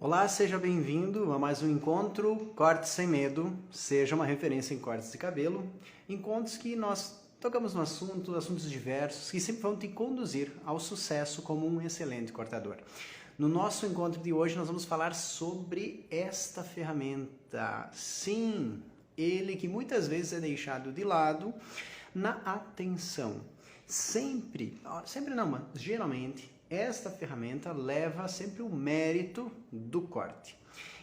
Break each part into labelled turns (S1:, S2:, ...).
S1: Olá, seja bem-vindo a mais um encontro Cortes Sem Medo, seja uma referência em cortes de cabelo, encontros que nós tocamos no assunto, assuntos diversos, que sempre vão te conduzir ao sucesso como um excelente cortador. No nosso encontro de hoje nós vamos falar sobre esta ferramenta, sim, ele que muitas vezes é deixado de lado na atenção. Geralmente, esta ferramenta leva sempre o mérito do corte.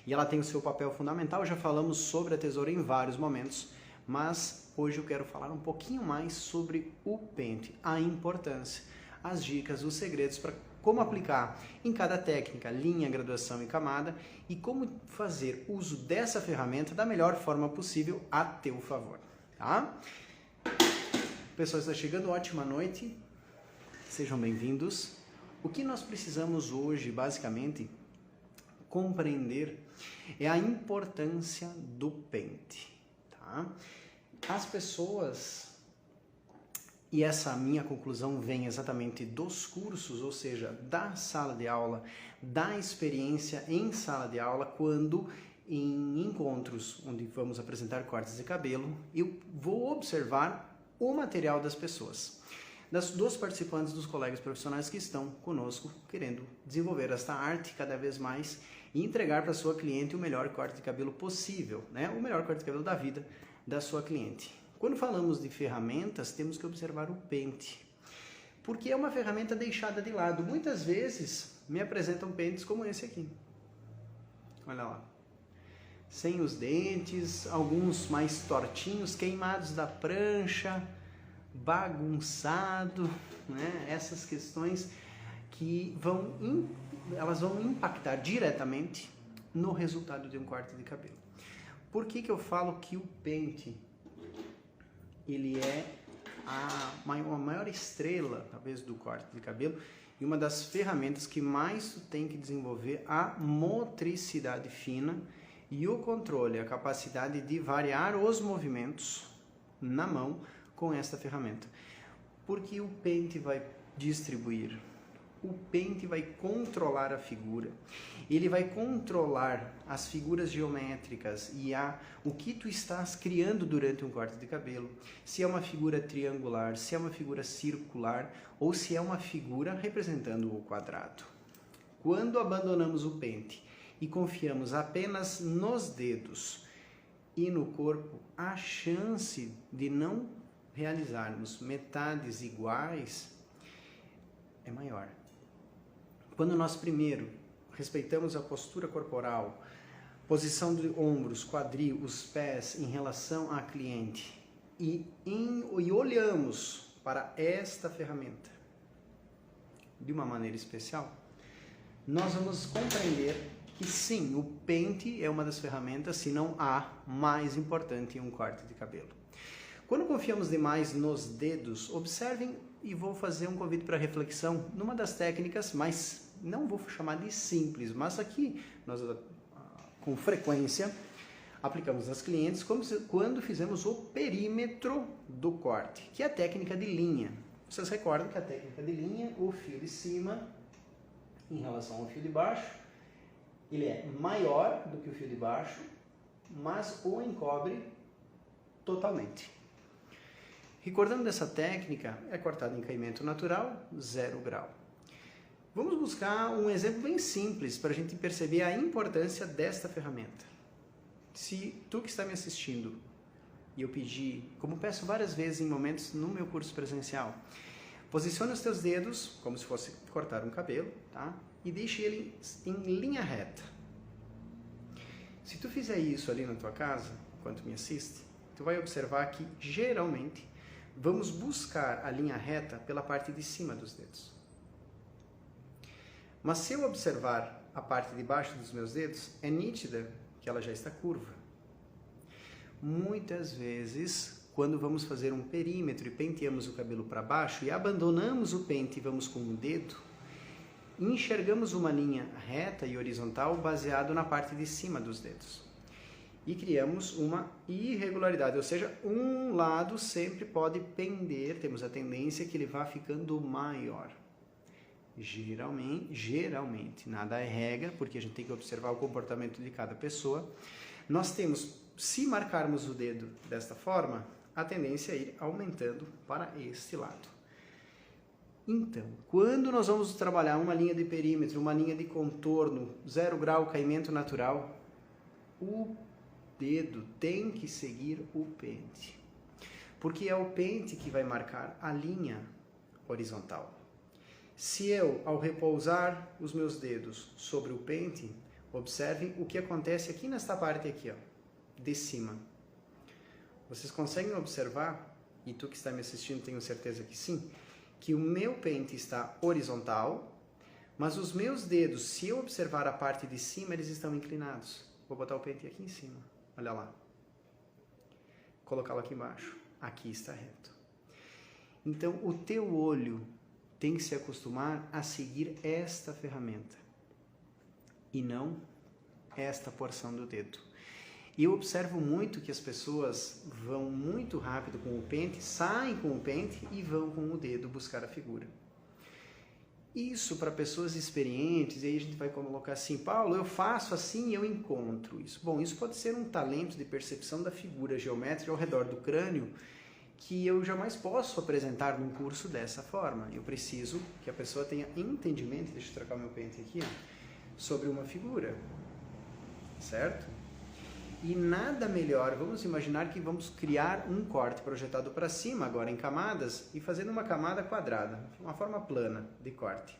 S1: E ela tem o seu papel fundamental, já falamos sobre a tesoura em vários momentos, mas hoje eu quero falar um pouquinho mais sobre o pente, a importância, as dicas, os segredos para como aplicar em cada técnica, linha, graduação e camada e como fazer uso dessa ferramenta da melhor forma possível a teu favor, tá? Pessoal, está chegando, ótima noite, sejam bem-vindos. O que nós precisamos hoje, basicamente, compreender é a importância do pente, tá? As pessoas, e essa minha conclusão vem exatamente dos cursos, ou seja, da sala de aula, da experiência em sala de aula, quando em encontros onde vamos apresentar cortes de cabelo, eu vou observar o material das pessoas. Dos participantes, dos colegas profissionais que estão conosco, querendo desenvolver esta arte cada vez mais e entregar para a sua cliente o melhor corte de cabelo possível, né? O melhor corte de cabelo da vida da sua cliente. Quando falamos de ferramentas, temos que observar o pente, porque é uma ferramenta deixada de lado. Muitas vezes me apresentam pentes como esse aqui. Olha lá. Sem os dentes, alguns mais tortinhos, queimados da prancha, bagunçado, né? Essas questões que elas vão impactar diretamente no resultado de um corte de cabelo. Por que eu falo que o pente ele é a maior estrela, talvez, do corte de cabelo e uma das ferramentas que mais tu tem que desenvolver a motricidade fina e o controle, a capacidade de variar os movimentos na mão com esta ferramenta, porque o pente vai distribuir, o pente vai controlar a figura, ele vai controlar as figuras geométricas e o que tu estás criando durante um corte de cabelo, se é uma figura triangular, se é uma figura circular ou se é uma figura representando o quadrado. Quando abandonamos o pente e confiamos apenas nos dedos e no corpo, a chance de não realizarmos metades iguais é maior. Quando nós primeiro respeitamos a postura corporal, posição de ombros, quadril, os pés em relação à cliente e olhamos para esta ferramenta de uma maneira especial, nós vamos compreender que sim, o pente é uma das ferramentas, se não a mais importante em um corte de cabelo. Quando confiamos demais nos dedos, observem e vou fazer um convite para reflexão numa das técnicas, mas não vou chamar de simples, mas aqui nós com frequência aplicamos nas clientes quando fizemos o perímetro do corte, que é a técnica de linha. Vocês recordam que a técnica de linha, o fio de cima em relação ao fio de baixo, ele é maior do que o fio de baixo, mas o encobre totalmente. Recordando dessa técnica, é cortado em caimento natural, 0 grau. Vamos buscar um exemplo bem simples para a gente perceber a importância desta ferramenta. Se tu que está me assistindo, e eu pedi, como peço várias vezes em momentos no meu curso presencial, posicione os teus dedos como se fosse cortar um cabelo, tá? E deixe ele em linha reta. Se tu fizer isso ali na tua casa, enquanto me assiste, tu vai observar que geralmente vamos buscar a linha reta pela parte de cima dos dedos. Mas se eu observar a parte de baixo dos meus dedos, é nítida que ela já está curva. Muitas vezes, quando vamos fazer um perímetro e penteamos o cabelo para baixo e abandonamos o pente e vamos com o dedo, enxergamos uma linha reta e horizontal baseado na parte de cima dos dedos. E criamos uma irregularidade, ou seja, um lado sempre pode pender, temos a tendência que ele vá ficando maior. geralmente, nada é regra, porque a gente tem que observar o comportamento de cada pessoa, nós temos, se marcarmos o dedo desta forma, a tendência é ir aumentando para este lado. Então, quando nós vamos trabalhar uma linha de perímetro, uma linha de contorno, 0 grau, caimento natural, o dedo tem que seguir o pente. Porque é o pente que vai marcar a linha horizontal. Se eu, ao repousar os meus dedos sobre o pente, observem o que acontece aqui nesta parte aqui, ó, de cima. Vocês conseguem observar, e tu que está me assistindo tenho certeza que sim, que o meu pente está horizontal, mas os meus dedos, se eu observar a parte de cima, eles estão inclinados. Vou botar o pente aqui em cima, olha lá. Colocá-lo aqui embaixo. Aqui está reto. Então, o teu olho tem que se acostumar a seguir esta ferramenta e não esta porção do dedo. E eu observo muito que as pessoas vão muito rápido com o pente, saem com o pente e vão com o dedo buscar a figura. Isso para pessoas experientes, e aí a gente vai colocar assim, Paulo, eu faço assim e eu encontro isso. Bom, isso pode ser um talento de percepção da figura geométrica ao redor do crânio que eu jamais posso apresentar num curso dessa forma. Eu preciso que a pessoa tenha entendimento, deixa eu trocar meu pente aqui, ó, sobre uma figura, certo? E nada melhor, vamos imaginar que vamos criar um corte projetado para cima, agora em camadas, e fazendo uma camada quadrada, uma forma plana de corte.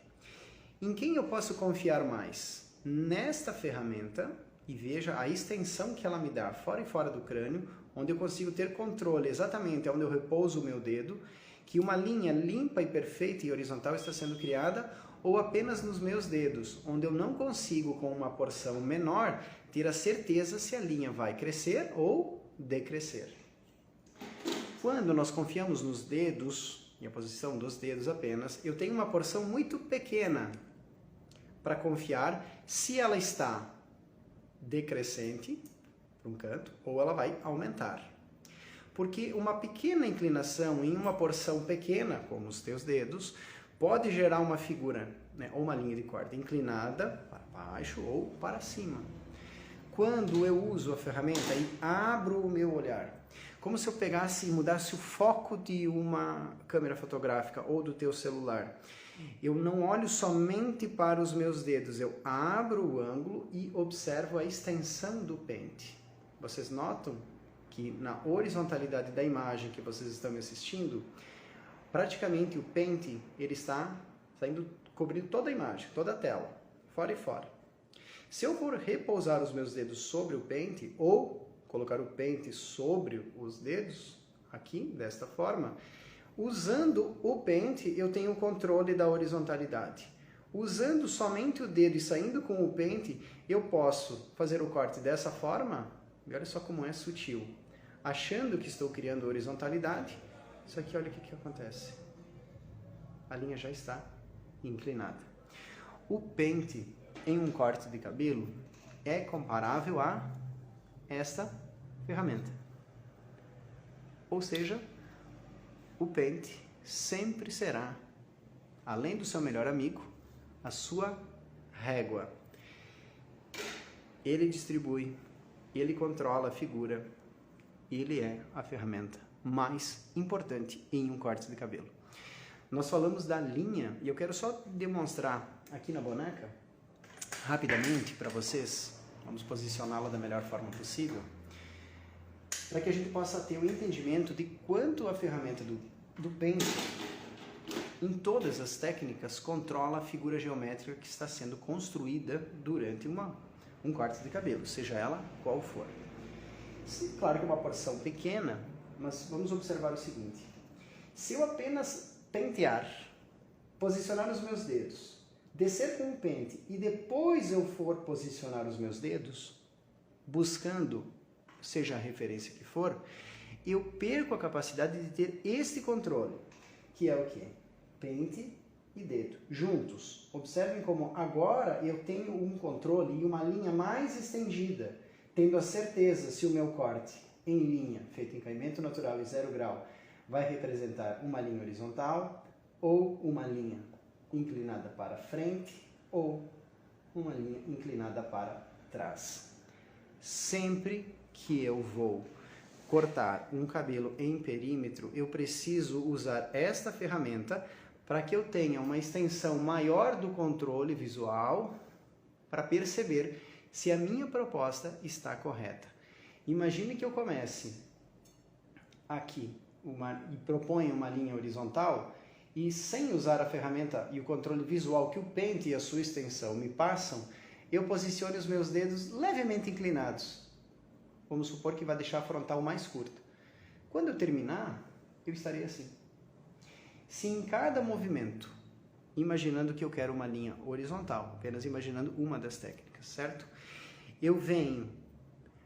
S1: Em quem eu posso confiar mais? Nesta ferramenta, e veja a extensão que ela me dá fora e fora do crânio, onde eu consigo ter controle exatamente onde eu repouso o meu dedo, que uma linha limpa e perfeita e horizontal está sendo criada, ou apenas nos meus dedos, onde eu não consigo, com uma porção menor, ter a certeza se a linha vai crescer ou decrescer. Quando nós confiamos nos dedos, e a posição dos dedos apenas, eu tenho uma porção muito pequena para confiar se ela está decrescente, para um canto, ou ela vai aumentar. Porque uma pequena inclinação em uma porção pequena, como os teus dedos, pode gerar uma figura, né, ou uma linha de corte inclinada para baixo ou para cima. Quando eu uso a ferramenta e abro o meu olhar, como se eu pegasse e mudasse o foco de uma câmera fotográfica ou do teu celular, eu não olho somente para os meus dedos, eu abro o ângulo e observo a extensão do pente. Vocês notam que na horizontalidade da imagem que vocês estão me assistindo, praticamente o pente ele está saindo, cobrindo toda a imagem, toda a tela, fora e fora. Se eu for repousar os meus dedos sobre o pente ou colocar o pente sobre os dedos, aqui, desta forma, usando o pente eu tenho o controle da horizontalidade. Usando somente o dedo e saindo com o pente, eu posso fazer o corte dessa forma, e olha só como é sutil. Achando que estou criando horizontalidade, só que olha o que acontece. A linha já está inclinada. O pente em um corte de cabelo é comparável a esta ferramenta. Ou seja, o pente sempre será, além do seu melhor amigo, a sua régua. Ele distribui, ele controla a figura, ele é a ferramenta mais importante em um corte de cabelo. Nós falamos da linha e eu quero só demonstrar aqui na boneca, rapidamente para vocês, vamos posicioná-la da melhor forma possível, para que a gente possa ter o entendimento de quanto a ferramenta do pente, em todas as técnicas, controla a figura geométrica que está sendo construída durante um corte de cabelo, seja ela qual for. Claro que é uma porção pequena, mas vamos observar o seguinte. Se eu apenas pentear, posicionar os meus dedos, descer com o pente e depois eu for posicionar os meus dedos, buscando, seja a referência que for, eu perco a capacidade de ter este controle, que é o quê? Pente e dedo, juntos. Observem como agora eu tenho um controle e uma linha mais estendida, tendo a certeza se o meu corte em linha, feito em caimento natural e 0 grau, vai representar uma linha horizontal ou uma linha inclinada para frente ou uma linha inclinada para trás. Sempre que eu vou cortar um cabelo em perímetro, eu preciso usar esta ferramenta para que eu tenha uma extensão maior do controle visual para perceber se a minha proposta está correta. Imagine que eu comece aqui e proponha uma linha horizontal e sem usar a ferramenta e o controle visual que o pente e a sua extensão me passam, eu posicione os meus dedos levemente inclinados. Vamos supor que vai deixar a frontal mais curta. Quando eu terminar, eu estarei assim. Se em cada movimento, imaginando que eu quero uma linha horizontal, apenas imaginando uma das técnicas, certo? Eu venho,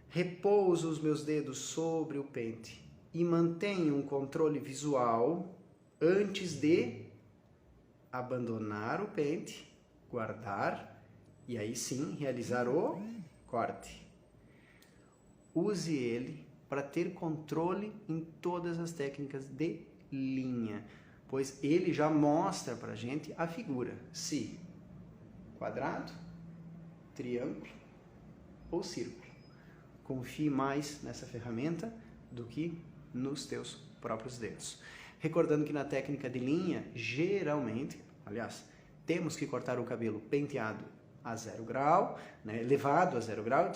S1: repouso os meus dedos sobre o pente e mantenho um controle visual antes de abandonar o pente, guardar e aí sim realizar o corte. Use ele para ter controle em todas as técnicas de linha, pois ele já mostra para a gente a figura, se quadrado, triângulo ou círculo. Confie mais nessa ferramenta do que nos teus próprios dedos. Recordando que na técnica de linha, geralmente, aliás, temos que cortar o cabelo penteado a 0 grau, né, elevado a 0 grau,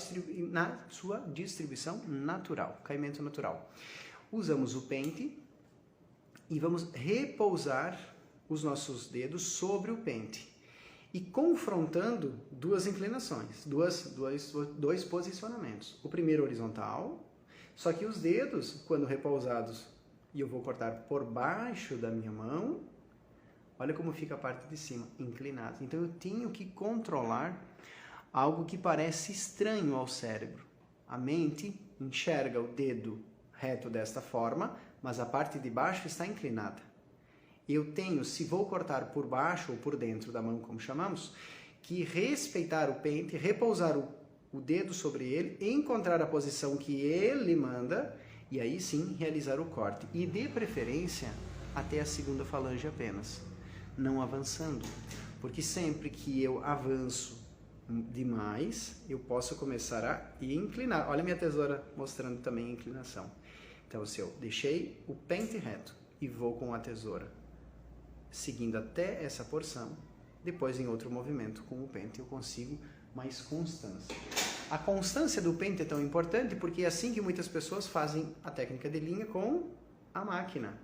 S1: na sua distribuição natural, caimento natural. Usamos o pente e vamos repousar os nossos dedos sobre o pente e confrontando duas inclinações, dois posicionamentos. O primeiro horizontal, só que os dedos, quando repousados, e eu vou cortar por baixo da minha mão, olha como fica a parte de cima, inclinada. Então eu tenho que controlar algo que parece estranho ao cérebro. A mente enxerga o dedo reto desta forma, mas a parte de baixo está inclinada. Eu tenho, se vou cortar por baixo ou por dentro da mão, como chamamos, que respeitar o pente, repousar o dedo sobre ele, encontrar a posição que ele manda e aí sim realizar o corte. E de preferência até a segunda falange apenas, não avançando, porque sempre que eu avanço demais, eu posso começar a inclinar. Olha a minha tesoura mostrando também a inclinação. Então, se eu deixei o pente reto e vou com a tesoura seguindo até essa porção, depois em outro movimento com o pente eu consigo mais constância. A constância do pente é tão importante porque é assim que muitas pessoas fazem a técnica de linha com a máquina.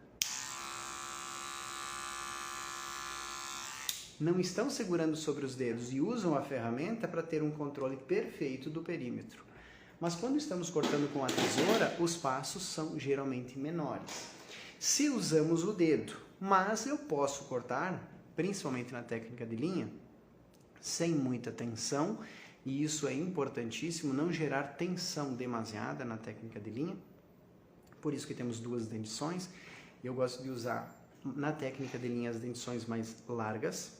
S1: Não estão segurando sobre os dedos e usam a ferramenta para ter um controle perfeito do perímetro. Mas quando estamos cortando com a tesoura, os passos são geralmente menores. Se usamos o dedo, mas eu posso cortar, principalmente na técnica de linha, sem muita tensão, e isso é importantíssimo, não gerar tensão demasiada na técnica de linha. Por isso que temos duas dentições. Eu gosto de usar na técnica de linha as dentições mais largas,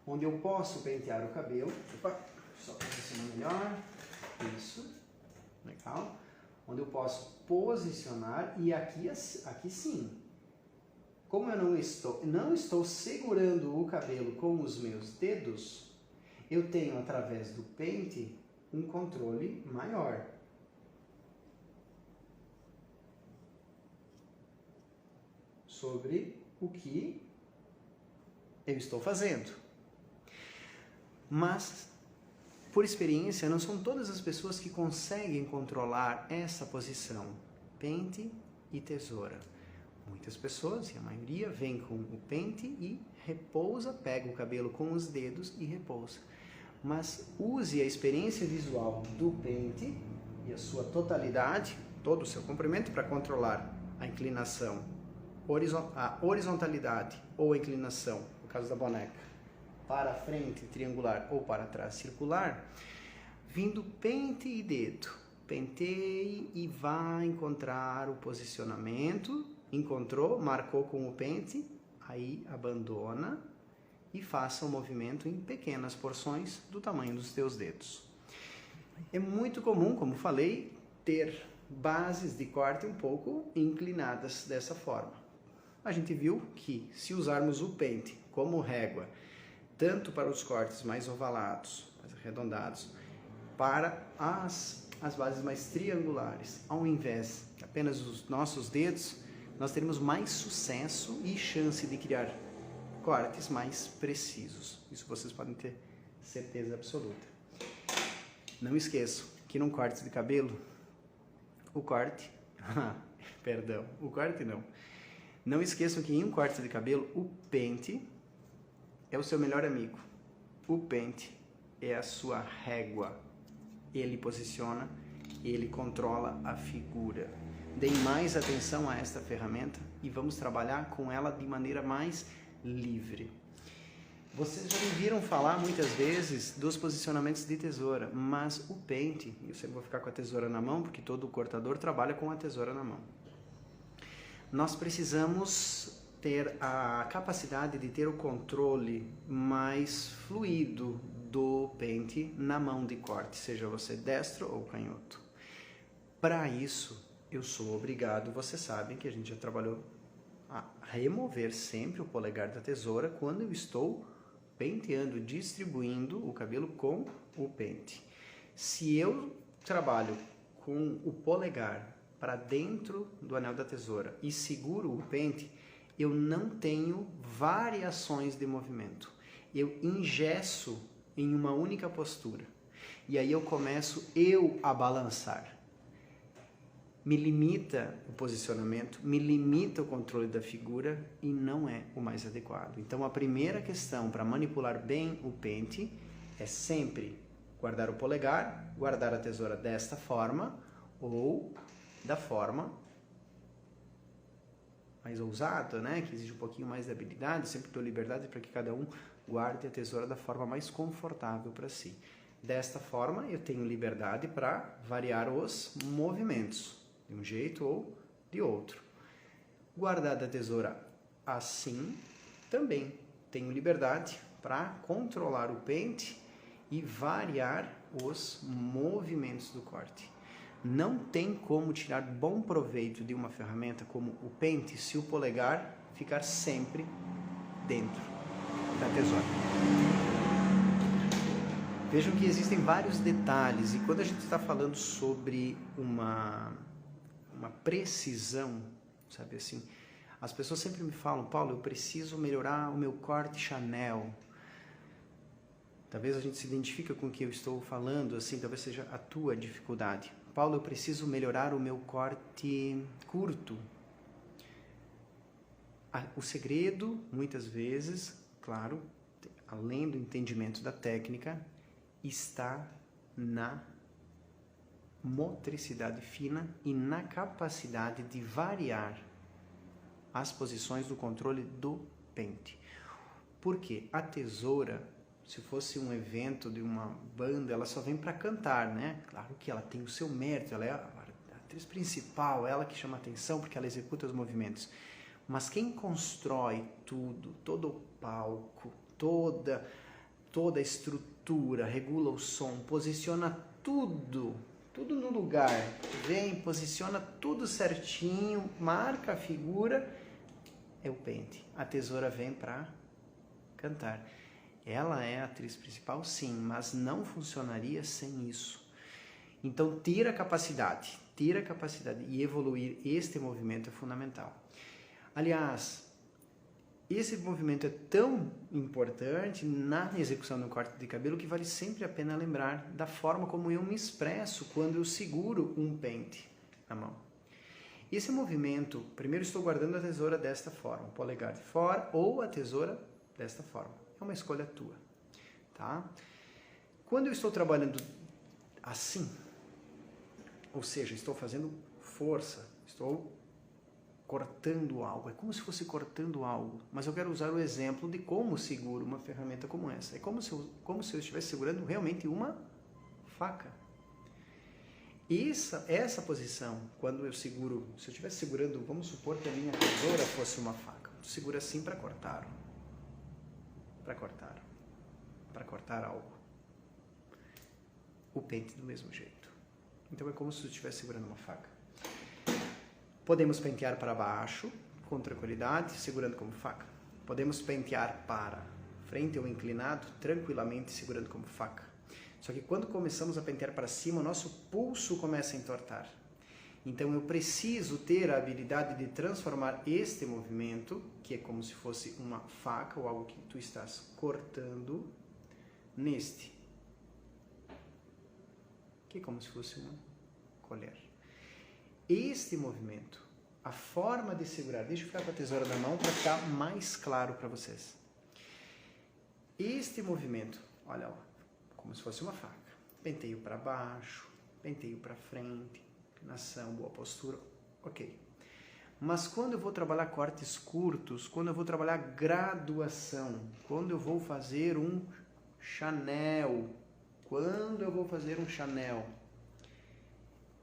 S1: onde eu posso pentear o cabelo. Opa, só posicionar melhor. Isso, legal. Onde eu posso posicionar e aqui sim. Como eu não estou segurando o cabelo com os meus dedos, eu tenho através do pente um controle maior. Sobre o que eu estou fazendo. Mas, por experiência, não são todas as pessoas que conseguem controlar essa posição, pente e tesoura. Muitas pessoas, e a maioria, vem com o pente e repousa, pega o cabelo com os dedos e repousa. Mas use a experiência visual do pente e a sua totalidade, todo o seu comprimento, para controlar a inclinação, a horizontalidade ou a inclinação, no caso da boneca, para frente, triangular, ou para trás, circular, vindo pente e dedo. Penteie e vá encontrar o posicionamento. Encontrou, marcou com o pente, aí abandona e faça o movimento em pequenas porções do tamanho dos teus dedos. É muito comum, como falei, ter bases de corte um pouco inclinadas dessa forma. A gente viu que se usarmos o pente como régua, tanto para os cortes mais ovalados, mais arredondados, para as bases mais triangulares, ao invés de apenas os nossos dedos, nós teremos mais sucesso e chance de criar cortes mais precisos. Isso vocês podem ter certeza absoluta. Não esqueçam que num corte de cabelo, o corte não. Não esqueçam que em um corte de cabelo, o pente é o seu melhor amigo. O pente é a sua régua. Ele posiciona, ele controla a figura. Deem mais atenção a esta ferramenta e vamos trabalhar com ela de maneira mais livre. Vocês já me viram falar muitas vezes dos posicionamentos de tesoura, mas o pente, eu sempre vou ficar com a tesoura na mão, porque todo cortador trabalha com a tesoura na mão. Nós precisamos ter a capacidade de ter o controle mais fluido do pente na mão de corte, seja você destro ou canhoto. Para isso, eu sou obrigado, vocês sabem que a gente já trabalhou, a remover sempre o polegar da tesoura quando eu estou penteando, distribuindo o cabelo com o pente. Se eu trabalho com o polegar para dentro do anel da tesoura e seguro o pente, eu não tenho variações de movimento. Eu engesso em uma única postura. E aí eu começo a balançar. Me limita o posicionamento, me limita o controle da figura e não é o mais adequado. Então a primeira questão para manipular bem o pente é sempre guardar o polegar, guardar a tesoura desta forma ou da forma mais ousada, né? Que exige um pouquinho mais de habilidade, sempre dou liberdade para que cada um guarde a tesoura da forma mais confortável para si. Desta forma eu tenho liberdade para variar os movimentos de um jeito ou de outro. Guardada a tesoura assim, também tenho liberdade para controlar o pente e variar os movimentos do corte. Não tem como tirar bom proveito de uma ferramenta como o pente se o polegar ficar sempre dentro da tesoura. Vejam que existem vários detalhes e quando a gente está falando sobre uma precisão, sabe assim, as pessoas sempre me falam, Paulo, eu preciso melhorar o meu corte Chanel. Talvez a gente se identifique com o que eu estou falando, assim, talvez seja a tua dificuldade. Paulo, eu preciso melhorar o meu corte curto. O segredo, muitas vezes, claro, além do entendimento da técnica, está na motricidade fina e na capacidade de variar as posições do controle do pente. Porque a tesoura, se fosse um evento de uma banda, ela só vem para cantar, né? Claro que ela tem o seu mérito, ela é a atriz principal, ela que chama atenção porque ela executa os movimentos. Mas quem constrói tudo, todo o palco, toda a estrutura, regula o som, posiciona tudo no lugar, vem, posiciona tudo certinho, marca a figura, é o pente. A tesoura vem para cantar. Ela é a atriz principal, sim, mas não funcionaria sem isso. Então, ter a capacidade e evoluir este movimento é fundamental. Aliás, esse movimento é tão importante na execução do corte de cabelo que vale sempre a pena lembrar da forma como eu me expresso quando eu seguro um pente na mão. Esse movimento, primeiro estou guardando a tesoura desta forma, o polegar de fora ou a tesoura desta forma. É uma escolha tua, tá? Quando eu estou trabalhando assim, ou seja, estou fazendo força, estou cortando algo, é como se fosse cortando algo, mas eu quero usar o exemplo de como seguro uma ferramenta como essa. É como se eu estivesse segurando realmente uma faca. Essa posição, quando eu seguro, se eu estivesse segurando, vamos supor que a minha tesoura fosse uma faca, eu seguro assim para cortar algo. O pente do mesmo jeito. Então é como se eu estivesse segurando uma faca. Podemos pentear para baixo, com tranquilidade, segurando como faca. Podemos pentear para frente ou inclinado, tranquilamente, segurando como faca. Só que quando começamos a pentear para cima, o nosso pulso começa a entortar. Então eu preciso ter a habilidade de transformar este movimento, que é como se fosse uma faca ou algo que tu estás cortando, neste, que é como se fosse uma colher. Este movimento, a forma de segurar, deixa eu ficar com a tesoura na mão para ficar mais claro para vocês. Este movimento, olha lá, como se fosse uma faca. Penteio para baixo, penteio para frente, inclinação, boa postura, ok. Mas quando eu vou trabalhar cortes curtos, quando eu vou trabalhar graduação, quando eu vou fazer um Chanel,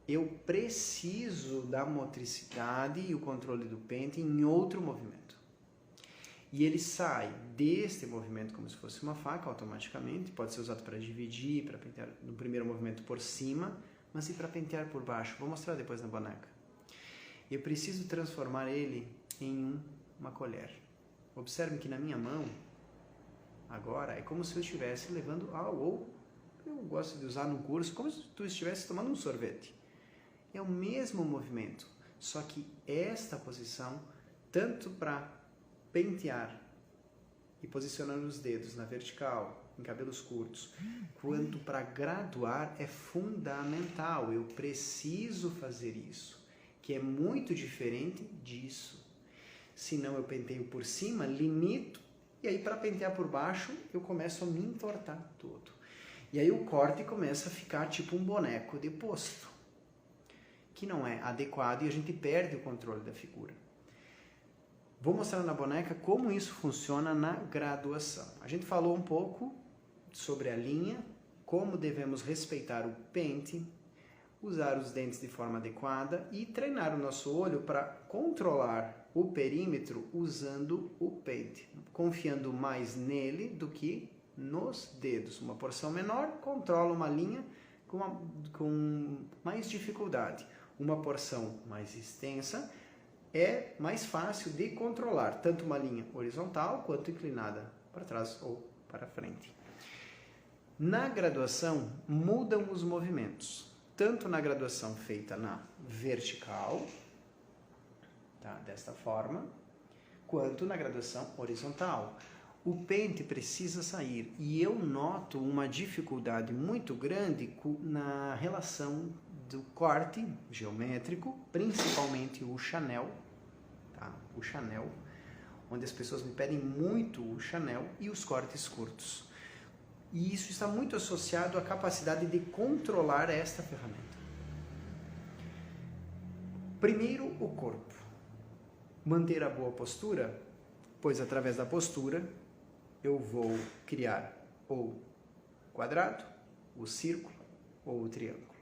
S1: eu preciso da motricidade e o controle do pente em outro movimento. E ele sai deste movimento como se fosse uma faca automaticamente, pode ser usado para dividir, para pentear no primeiro movimento por cima, mas e para pentear por baixo? Vou mostrar depois na boneca. Eu preciso transformar ele em uma colher. Observe que na minha mão, agora, é como se eu estivesse levando algo, ou eu gosto de usar no curso, como se tu estivesse tomando um sorvete. É o mesmo movimento, só que esta posição, tanto para pentear e posicionar os dedos na vertical, em cabelos curtos, quanto para graduar, é fundamental. Eu preciso fazer isso, que é muito diferente disso. Senão eu penteio por cima, limito, e aí para pentear por baixo, eu começo a me entortar todo. E aí o corte começa a ficar tipo um boneco de posto, que não é adequado e a gente perde o controle da figura. Vou mostrar na boneca como isso funciona na graduação. A gente falou um pouco sobre a linha, como devemos respeitar o pente, usar os dentes de forma adequada e treinar o nosso olho para controlar o perímetro usando o pente, confiando mais nele do que nos dedos. Uma porção menor controla uma linha com mais dificuldade. Uma porção mais extensa é mais fácil de controlar, tanto uma linha horizontal quanto inclinada para trás ou para frente. Na graduação, mudam os movimentos, tanto na graduação feita na vertical, tá, desta forma, quanto na graduação horizontal. O pente precisa sair e eu noto uma dificuldade muito grande na relação do corte geométrico, principalmente o Chanel, tá? O Chanel, onde as pessoas me pedem muito o Chanel e os cortes curtos. E isso está muito associado à capacidade de controlar esta ferramenta. Primeiro, o corpo. Manter a boa postura, pois através da postura eu vou criar ou o quadrado, o círculo ou o triângulo.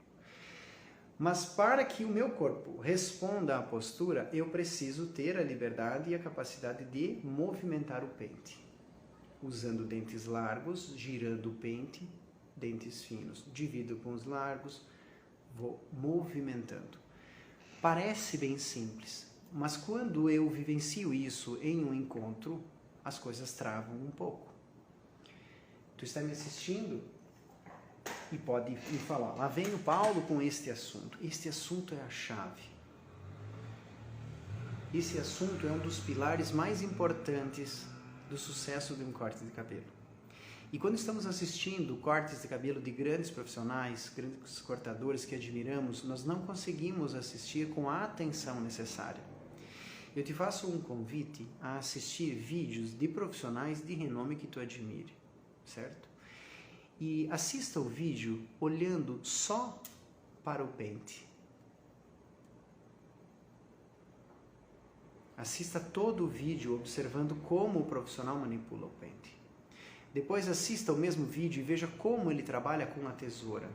S1: Mas para que o meu corpo responda à postura, eu preciso ter a liberdade e a capacidade de movimentar o pente. Usando dentes largos, girando o pente, dentes finos. Divido com os largos, vou movimentando. Parece bem simples, mas quando eu vivencio isso em um encontro, as coisas travam um pouco. Tu está me assistindo e pode me falar, lá vem o Paulo com este assunto. Este assunto é a chave. Esse assunto é um dos pilares mais importantes do sucesso de um corte de cabelo. E quando estamos assistindo cortes de cabelo de grandes profissionais, grandes cortadores que admiramos, nós não conseguimos assistir com a atenção necessária. Eu te faço um convite a assistir vídeos de profissionais de renome que tu admire, certo? E assista o vídeo olhando só para o pente. Assista todo o vídeo observando como o profissional manipula o pente. Depois assista o mesmo vídeo e veja como ele trabalha com a tesoura.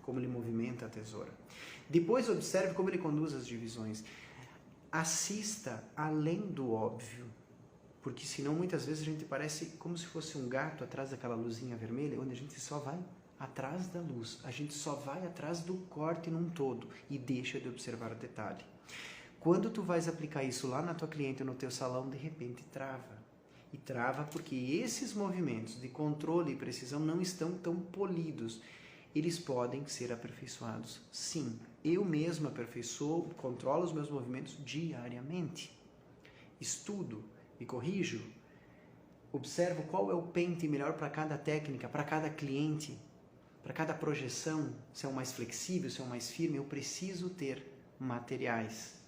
S1: Como ele movimenta a tesoura. Depois observe como ele conduz as divisões. Assista além do óbvio. Porque senão muitas vezes a gente parece como se fosse um gato atrás daquela luzinha vermelha, onde a gente só vai atrás da luz. A gente só vai atrás do corte num todo e deixa de observar o detalhe. Quando tu vais aplicar isso lá na tua cliente ou no teu salão, de repente trava. E trava porque esses movimentos de controle e precisão não estão tão polidos. Eles podem ser aperfeiçoados. Sim, eu mesmo aperfeiçoo, controlo os meus movimentos diariamente. Estudo, me corrijo, observo qual é o pente melhor para cada técnica, para cada cliente, para cada projeção, se é o mais flexível, se é o mais firme. Eu preciso ter materiais.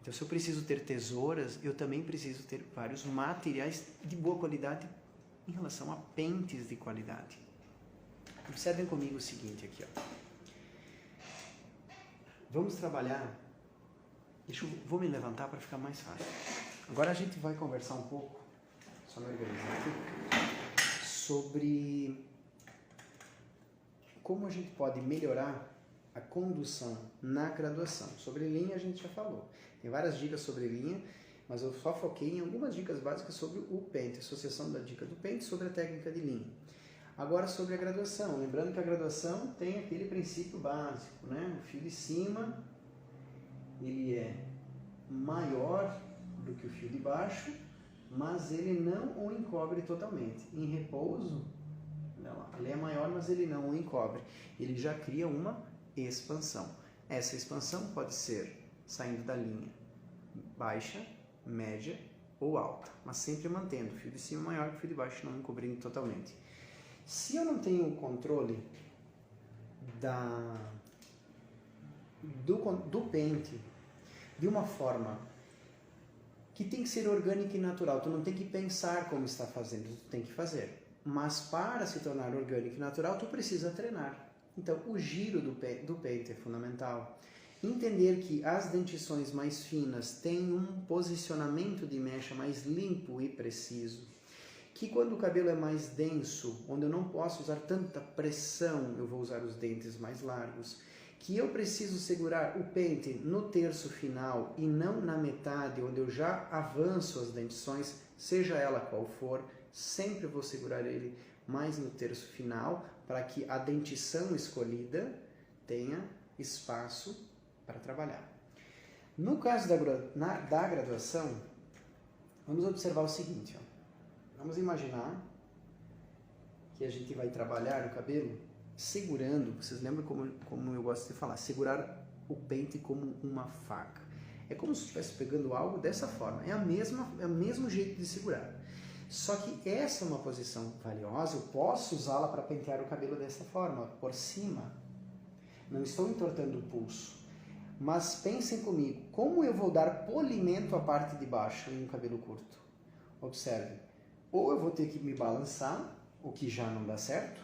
S1: Então, se eu preciso ter tesouras, eu também preciso ter vários materiais de boa qualidade em relação a pentes de qualidade. Observem comigo o seguinte aqui, ó. Vamos trabalhar. Vou me levantar para ficar mais fácil. Agora a gente vai conversar um pouco, só me organizar aqui, sobre como a gente pode melhorar a condução na graduação. Sobre linha a gente já falou. Tem várias dicas sobre linha, mas eu só foquei em algumas dicas básicas sobre o pente, associação da dica do pente sobre a técnica de linha. Agora sobre a graduação, lembrando que a graduação tem aquele princípio básico, né? O fio de cima, ele é maior do que o fio de baixo, mas ele não o encobre totalmente. Em repouso, ele é maior, mas ele não o encobre. Ele já cria uma expansão. Essa expansão pode ser saindo da linha baixa, média ou alta, mas sempre mantendo o fio de cima maior que o fio de baixo, não encobrindo totalmente. Se eu não tenho o controle do pente de uma forma que tem que ser orgânica e natural, tu não tem que pensar como está fazendo, tu tem que fazer. Mas para se tornar orgânico e natural, tu precisa treinar. Então, o giro do pente é fundamental. Entender que as dentições mais finas têm um posicionamento de mecha mais limpo e preciso. Que quando o cabelo é mais denso, onde eu não posso usar tanta pressão, eu vou usar os dentes mais largos. Que eu preciso segurar o pente no terço final e não na metade, onde eu já avanço as dentições, seja ela qual for, sempre vou segurar ele mais no terço final, para que a dentição escolhida tenha espaço para trabalhar. No caso da graduação, vamos observar o seguinte, ó. Vamos imaginar que a gente vai trabalhar o cabelo segurando, vocês lembram como eu gosto de falar, segurar o pente como uma faca. É como se estivesse pegando algo dessa forma, é o mesmo jeito de segurar. Só que essa é uma posição valiosa, eu posso usá-la para pentear o cabelo dessa forma, por cima. Não estou entortando o pulso. Mas pensem comigo, como eu vou dar polimento à parte de baixo em um cabelo curto? Observe, ou eu vou ter que me balançar, o que já não dá certo,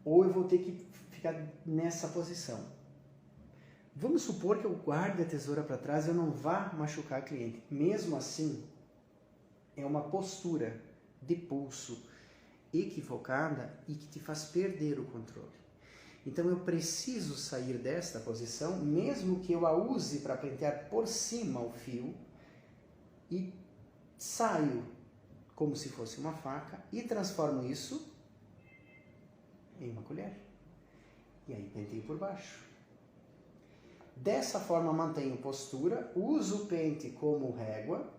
S1: ou eu vou ter que ficar nessa posição. Vamos supor que eu guarde a tesoura para trás e eu não vá machucar a cliente. Mesmo assim, é uma postura de pulso equivocada e que te faz perder o controle. Então eu preciso sair desta posição, mesmo que eu a use para pentear por cima o fio, e saio como se fosse uma faca e transformo isso em uma colher. E aí penteio por baixo. Dessa forma mantenho postura, uso o pente como régua,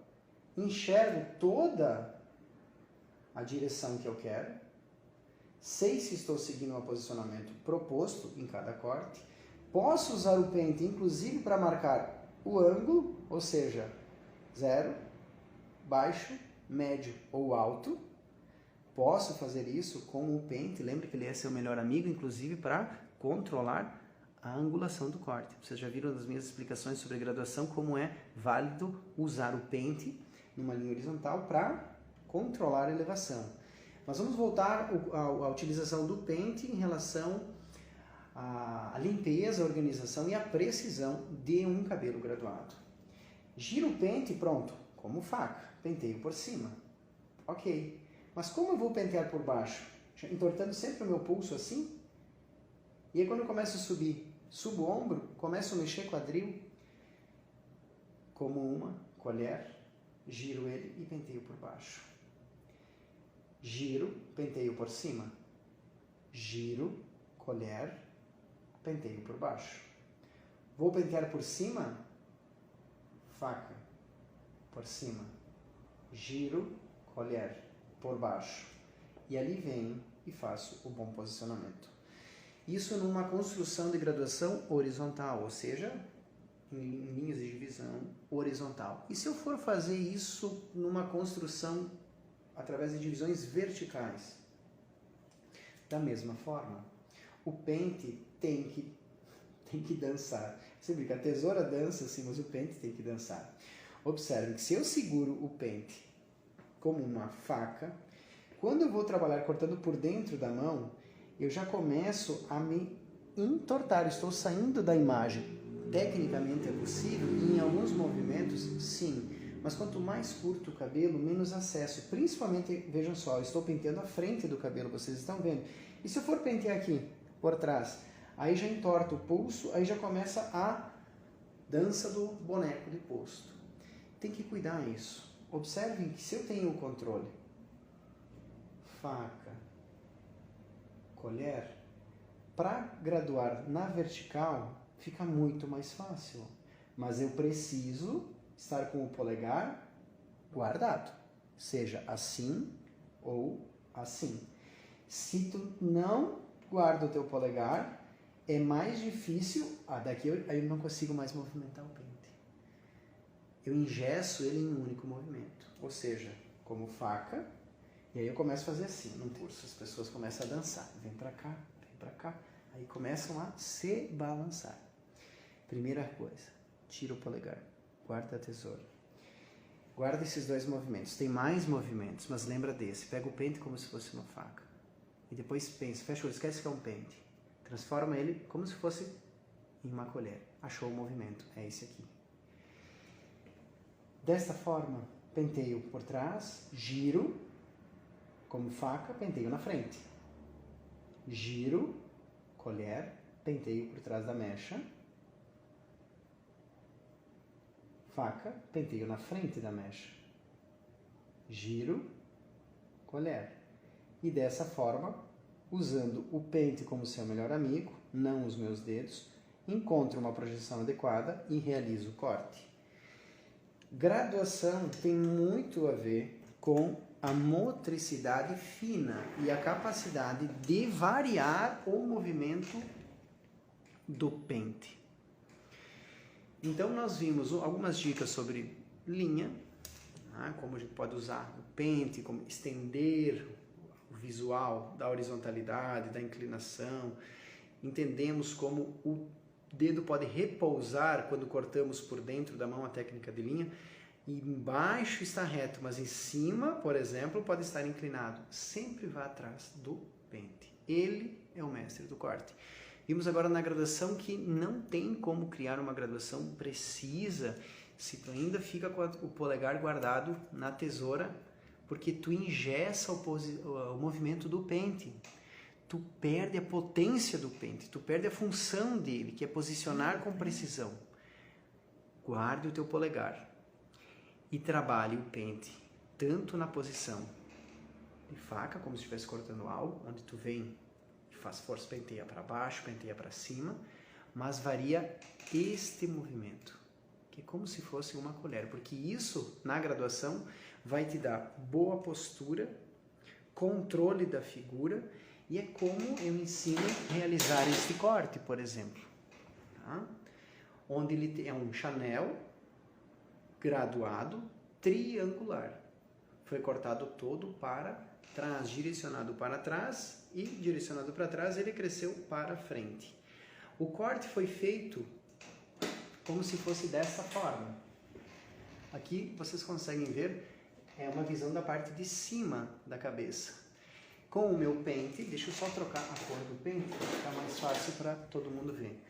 S1: enxergo toda a direção que eu quero, sei se estou seguindo um posicionamento proposto em cada corte, posso usar o pente inclusive para marcar o ângulo, ou seja, 0, baixo, médio ou alto. Posso fazer isso com o pente, lembre que ele é seu melhor amigo, inclusive para controlar a angulação do corte. Vocês já viram nas minhas explicações sobre graduação como é válido usar o pente numa linha horizontal para controlar a elevação. Mas vamos voltar à utilização do pente em relação à limpeza, à organização e à precisão de um cabelo graduado. Giro o pente, pronto, como faca, penteio por cima. Ok, mas como eu vou pentear por baixo? Entortando sempre o meu pulso assim? E aí quando eu começo a subir, subo o ombro, começo a mexer quadril, como uma colher, giro ele e penteio por baixo. Giro, penteio por cima. Giro, colher, penteio por baixo. Vou pentear por cima, faca, por cima, giro, colher, por baixo. E ali venho e faço o bom posicionamento. Isso numa construção de graduação horizontal, ou seja, em linhas de divisão horizontal. E se eu for fazer isso numa construção através de divisões verticais? Da mesma forma, o pente tem que dançar. Você brinca, a tesoura dança sim, mas o pente tem que dançar. Observe que se eu seguro o pente como uma faca, quando eu vou trabalhar cortando por dentro da mão, eu já começo a me entortar, estou saindo da imagem. Tecnicamente é possível e em alguns movimentos, sim. Mas quanto mais curto o cabelo, menos acesso. Principalmente, vejam só, eu estou penteando a frente do cabelo, vocês estão vendo. E se eu for pentear aqui, por trás, aí já entorta o pulso, aí já começa a dança do boneco de posto. Tem que cuidar isso. Observem que se eu tenho o controle, faca, colher, para graduar na vertical, fica muito mais fácil. Mas eu preciso estar com o polegar guardado, seja assim ou assim. Se tu não guarda o teu polegar, é mais difícil, daqui eu não consigo mais movimentar o pente. Eu engesso ele em um único movimento, ou seja, como faca, e aí eu começo a fazer assim, num curso, as pessoas começam a dançar, vem pra cá, aí começam a se balançar. Primeira coisa, tira o polegar, guarda a tesoura. Guarda esses dois movimentos. Tem mais movimentos, mas lembra desse. Pega o pente como se fosse uma faca. E depois pensa, fecha o olho, esquece que é um pente. Transforma ele como se fosse em uma colher. Achou o movimento, é esse aqui. Desta forma, penteio por trás, giro, como faca, penteio na frente. Giro, colher, penteio por trás da mecha. Faca, penteio na frente da mecha. Giro, colher. E dessa forma, usando o pente como seu melhor amigo, não os meus dedos, encontro uma projeção adequada e realizo o corte. Graduação tem muito a ver com a motricidade fina e a capacidade de variar o movimento do pente. Então nós vimos algumas dicas sobre linha, como a gente pode usar o pente, como estender o visual da horizontalidade, da inclinação. Entendemos como o dedo pode repousar quando cortamos por dentro da mão a técnica de linha. E embaixo está reto, mas em cima, por exemplo, pode estar inclinado. Sempre vá atrás do pente. Ele é o mestre do corte. Vimos agora na graduação que não tem como criar uma graduação precisa se tu ainda fica com o polegar guardado na tesoura, porque tu engessa o movimento do pente. Tu perde a potência do pente, tu perde a função dele, que é posicionar com precisão. Guarde o teu polegar e trabalhe o pente tanto na posição de faca, como se estivesse cortando algo, onde tu vem e faz força, penteia para baixo, penteia para cima, mas varia este movimento, que é como se fosse uma colher, porque isso, na graduação, vai te dar boa postura, controle da figura, e é como eu ensino a realizar este corte, por exemplo. Tá? Onde ele é um Chanel graduado triangular. Foi cortado todo para trás, direcionado para trás e direcionado para trás ele cresceu para frente. O corte foi feito como se fosse dessa forma. Aqui vocês conseguem ver, é uma visão da parte de cima da cabeça. Com o meu pente, deixa eu só trocar a cor do pente para ficar mais fácil para todo mundo ver.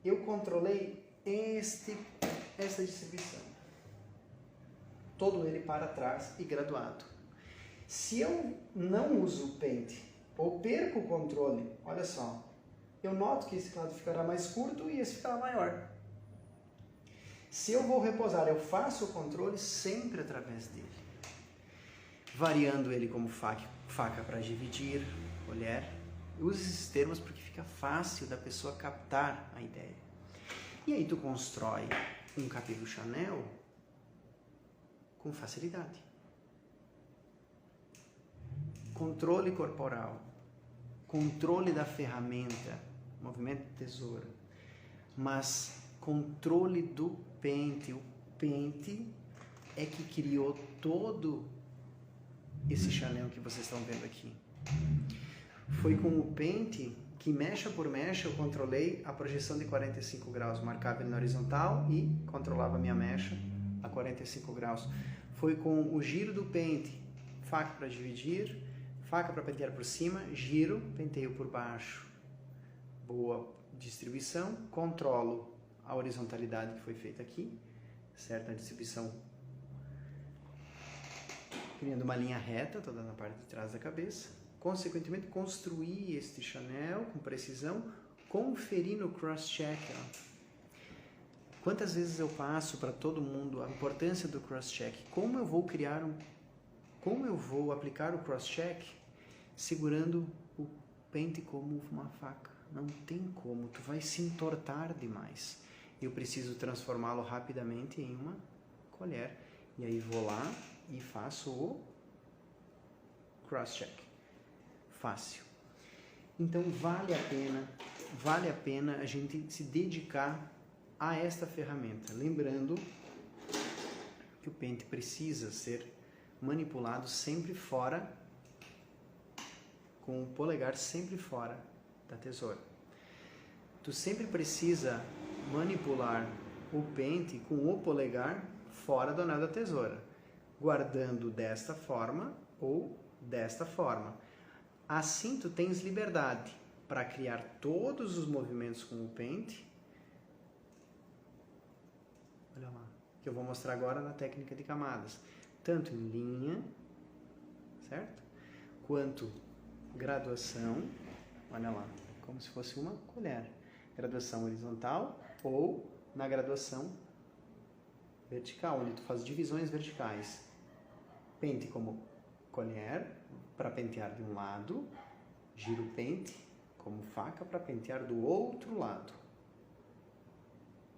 S1: Eu controlei esta distribuição. Todo ele para trás e graduado. Se eu não uso o pente ou perco o controle, olha só, eu noto que esse lado ficará mais curto e esse ficará maior. Se eu vou repousar, eu faço o controle sempre através dele. Variando ele como faca para dividir, colher. Eu uso esses termos porque fica fácil da pessoa captar a ideia. E aí tu constrói um cabelo Chanel com facilidade. Controle corporal, controle da ferramenta, movimento de tesoura, mas controle do pente. O pente é que criou todo esse Chanel que vocês estão vendo aqui. Foi com o pente que, mecha por mecha, eu controlei a projeção de 45 graus, marcava ele na horizontal e controlava a minha mecha a 45 graus. Foi com o giro do pente, faca para dividir, faca para pentear por cima, giro, penteio por baixo. Boa distribuição, controlo a horizontalidade que foi feita aqui, certa distribuição, criando uma linha reta toda na parte de trás da cabeça. Consequentemente, construir este Chanel com precisão, conferir no cross-check. Quantas vezes eu passo para todo mundo a importância do cross-check? Como eu vou aplicar o cross-check segurando o pente como uma faca? Não tem como, tu vai se entortar demais. Eu preciso transformá-lo rapidamente em uma colher. E aí vou lá e faço o cross-check. Fácil. Então vale a pena a gente se dedicar a esta ferramenta. Lembrando que o pente precisa ser manipulado sempre fora, com o polegar sempre fora da tesoura. Tu sempre precisa manipular o pente com o polegar fora do anel da tesoura, guardando desta forma ou desta forma. Assim tu tens liberdade para criar todos os movimentos com o pente. Olha lá, que eu vou mostrar agora na técnica de camadas. Tanto em linha, certo? Quanto graduação, olha lá, como se fosse uma colher. Graduação horizontal ou na graduação vertical, onde tu faz divisões verticais. Pente como colher para pentear de um lado, giro o pente como faca para pentear do outro lado.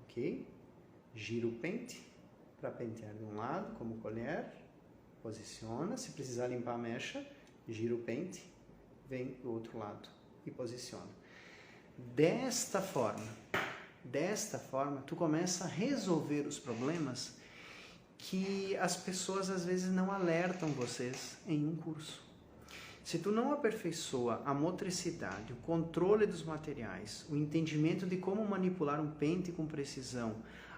S1: Ok? Giro o pente para pentear de um lado como colher, posiciona, se precisar limpar a mecha, gira o pente, vem do outro lado e posiciona. Desta forma, tu começa a resolver os problemas que as pessoas às vezes não alertam vocês em um curso. Se tu não aperfeiçoa a motricidade, o controle dos materiais, o entendimento de como manipular um pente com precisão,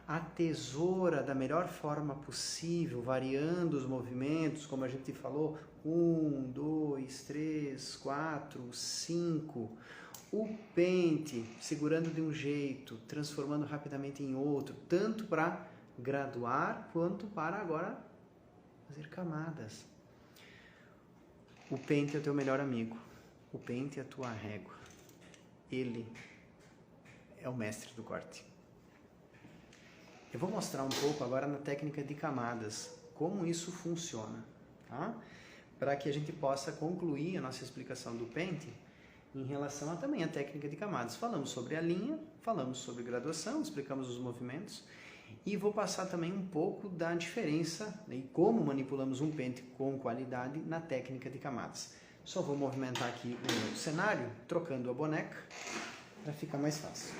S1: a tesoura da melhor forma possível, variando os movimentos, como a gente falou, 1, 2, 3, 4, 5, o pente segurando de um jeito, transformando rapidamente em outro, tanto para graduar quanto para agora fazer camadas. O pente é o teu melhor amigo, o pente é a tua régua, ele é o mestre do corte. Eu vou mostrar um pouco agora na técnica de camadas, como isso funciona, tá? Para que a gente possa concluir a nossa explicação do pente em relação a também a técnica de camadas. Falamos sobre a linha, falamos sobre graduação, explicamos os movimentos e vou passar também um pouco da diferença, né, e como manipulamos um pente com qualidade na técnica de camadas. Só vou movimentar aqui o meu cenário, trocando a boneca, para ficar mais fácil.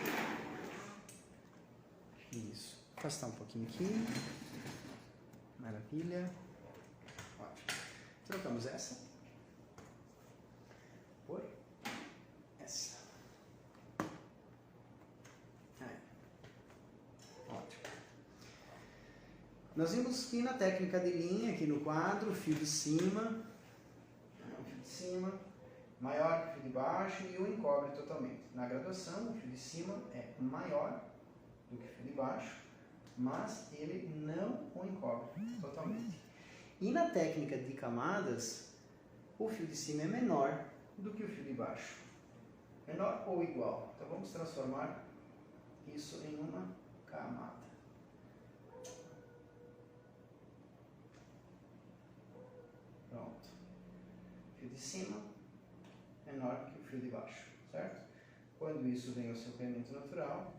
S1: Isso. Afastar um pouquinho aqui. Maravilha. Ótimo. Trocamos essa por essa. Aí. Ótimo. Nós vimos que na técnica de linha, aqui no quadro, o fio de cima, maior que o fio de baixo e o encobre totalmente. Na graduação, o fio de cima é maior do que o fio de baixo, mas ele não o encobre totalmente. E na técnica de camadas, o fio de cima é menor do que o fio de baixo. Menor ou igual. Então vamos transformar isso em uma camada. Pronto. Fio de cima menor que o fio de baixo, certo? Quando isso vem ao seu caimento natural,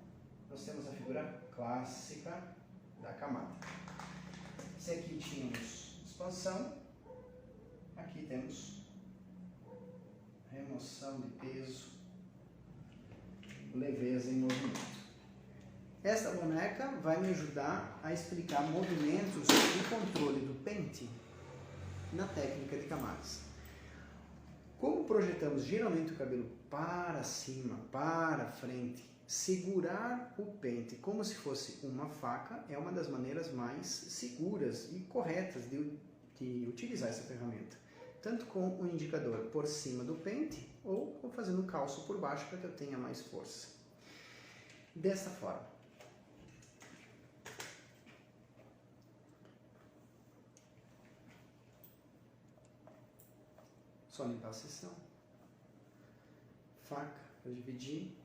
S1: nós temos a figura clássica da camada. Se aqui tínhamos expansão, aqui temos remoção de peso, leveza em movimento. Esta boneca vai me ajudar a explicar movimentos de controle do pente na técnica de camadas. Como projetamos geralmente o cabelo para cima, para frente, segurar o pente como se fosse uma faca é uma das maneiras mais seguras e corretas de utilizar essa ferramenta. Tanto com o indicador por cima do pente ou fazendo um calço por baixo para que eu tenha mais força. Dessa forma. Só limpar a seção. Faca para dividir.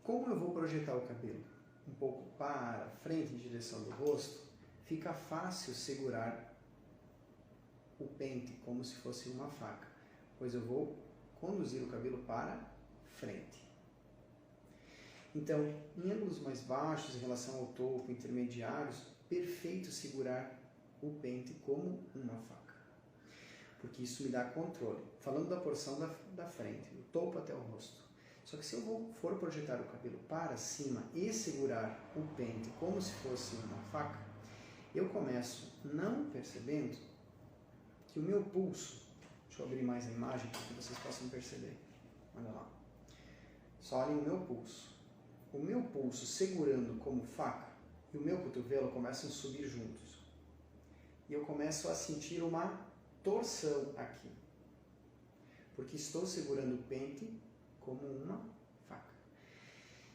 S1: Como eu vou projetar o cabelo um pouco para frente em direção do rosto, fica fácil segurar o pente como se fosse uma faca, pois eu vou conduzir o cabelo para frente. Então, em ângulos mais baixos em relação ao topo, intermediários, perfeito segurar o pente como uma faca, porque isso me dá controle. Falando da porção da frente, do topo até o rosto. Só que se eu for projetar o cabelo para cima e segurar o pente como se fosse uma faca, eu começo não percebendo que o meu pulso, deixa eu abrir mais a imagem para que vocês possam perceber, olha lá, só olhem o meu pulso. O meu pulso segurando como faca e o meu cotovelo começam a subir juntos. E eu começo a sentir uma torção aqui, porque estou segurando o pente como uma faca.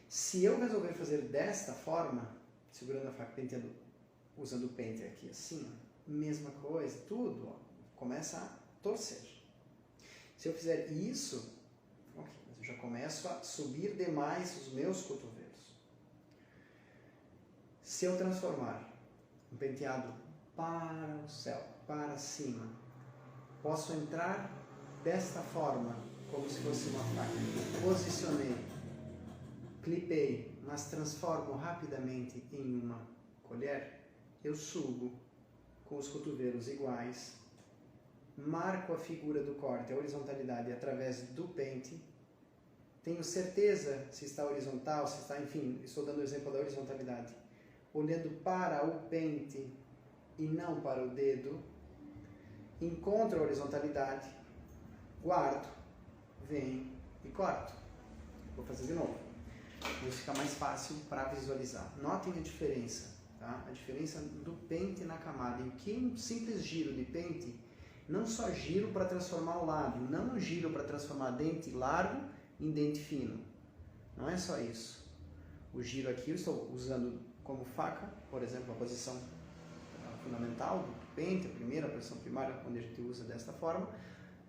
S1: Se eu resolver fazer desta forma, segurando a faca, penteando, usando o pente aqui assim, mesma coisa, tudo, ó, começa a torcer. Se eu fizer isso, ok, mas eu já começo a subir demais os meus cotovelos. Se eu transformar um penteado para o céu, para cima, posso entrar desta forma, como se fosse uma faca. Posicionei, clipei, mas transformo rapidamente em uma colher. Eu subo com os cotovelos iguais, marco a figura do corte, a horizontalidade através do pente. Tenho certeza se está horizontal, se está, enfim, estou dando o exemplo da horizontalidade. Olhando para o pente e não para o dedo, encontro a horizontalidade, guardo, venho e corto. Vou fazer de novo. Vai ficar mais fácil para visualizar. Notem a diferença, tá? A diferença do pente na camada, em que um simples giro de pente, não só giro para transformar o lado, não giro para transformar dente largo em dente fino. Não é só isso. O giro aqui eu estou usando como faca, por exemplo, a posição fundamental do pente, a primeira posição primária, onde a gente usa desta forma.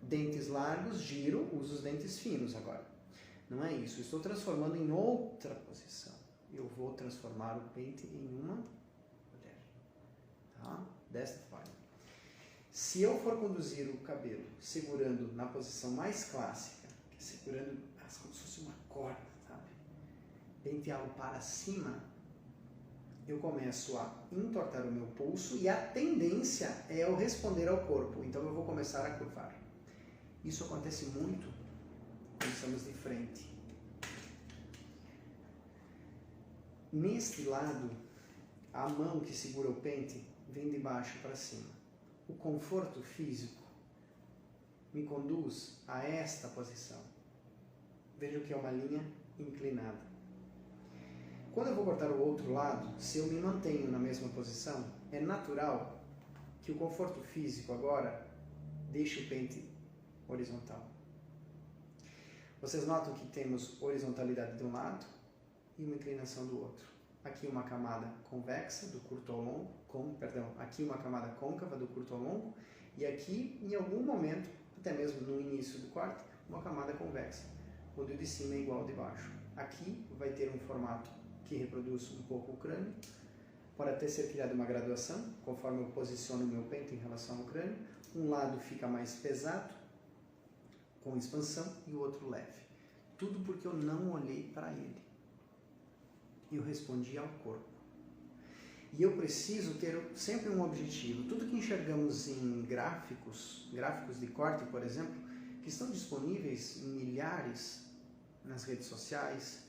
S1: Dentes largos, giro, uso os dentes finos agora. Não é isso, eu estou transformando em outra posição. Eu vou transformar o pente em uma colher. Tá? Desta forma. Se eu for conduzir o cabelo segurando na posição mais clássica, que é segurando como se fosse uma corda, sabe? Penteá-lo para cima, eu começo a entortar o meu pulso e a tendência é eu responder ao corpo. Então eu vou começar a curvar. Isso acontece muito quando estamos de frente. Neste lado, a mão que segura o pente vem de baixo para cima. O conforto físico me conduz a esta posição. Veja que é uma linha inclinada. Quando eu vou cortar o outro lado, se eu me mantenho na mesma posição, é natural que o conforto físico agora deixe o pente horizontal. Vocês notam que temos horizontalidade de um lado e uma inclinação do outro. Aqui uma camada convexa do curto ao longo, aqui uma camada côncava do curto ao longo e aqui, em algum momento, até mesmo no início do corte, uma camada convexa, onde o de cima é igual ao de baixo. Aqui vai ter um formato que reproduz um pouco o crânio, pode até ser criada uma graduação, conforme eu posiciono o meu pente em relação ao crânio. Um lado fica mais pesado, com expansão, e o outro leve. Tudo porque eu não olhei para ele. Eu respondi ao corpo. E eu preciso ter sempre um objetivo. Tudo que enxergamos em gráficos de corte, por exemplo, que estão disponíveis em milhares nas redes sociais,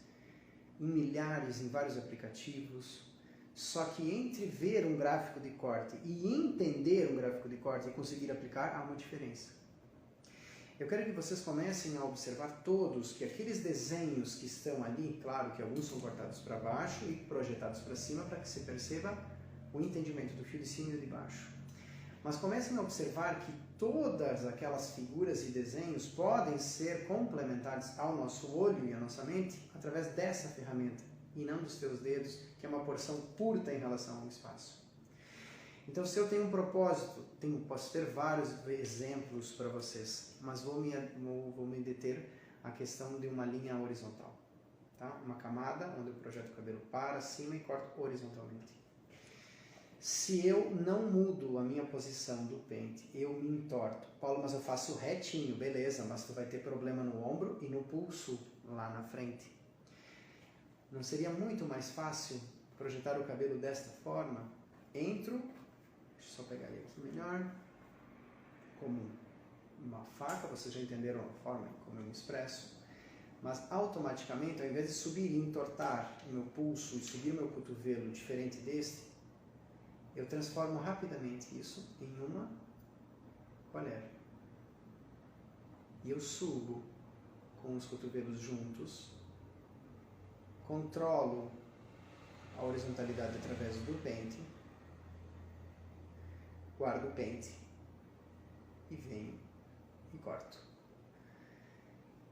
S1: em milhares em vários aplicativos. Só que entre ver um gráfico de corte e entender um gráfico de corte e conseguir aplicar, há uma diferença. Eu quero que vocês comecem a observar todos que aqueles desenhos que estão ali, claro que alguns são cortados para baixo e projetados para cima para que se perceba o entendimento do fio de cima e do de baixo. Mas comecem a observar que todas aquelas figuras e desenhos podem ser complementados ao nosso olho e à nossa mente através dessa ferramenta e não dos teus dedos, que é uma porção curta em relação ao espaço. Então, se eu tenho um propósito, posso ter vários exemplos para vocês, mas vou me deter à questão de uma linha horizontal. Tá? Uma camada onde eu projeto o cabelo para cima e corto horizontalmente. Se eu não mudo a minha posição do pente, eu me entorto. Paulo, mas eu faço retinho, beleza, mas tu vai ter problema no ombro e no pulso lá na frente. Não seria muito mais fácil projetar o cabelo desta forma? Deixa eu só pegar ele aqui melhor, como uma faca, vocês já entenderam a forma como eu me expresso, mas automaticamente, ao invés de subir e entortar o meu pulso e subir o meu cotovelo diferente deste, eu transformo rapidamente isso em uma colher. E eu subo com os cotovelos juntos, controlo a horizontalidade através do pente, guardo o pente e venho e corto.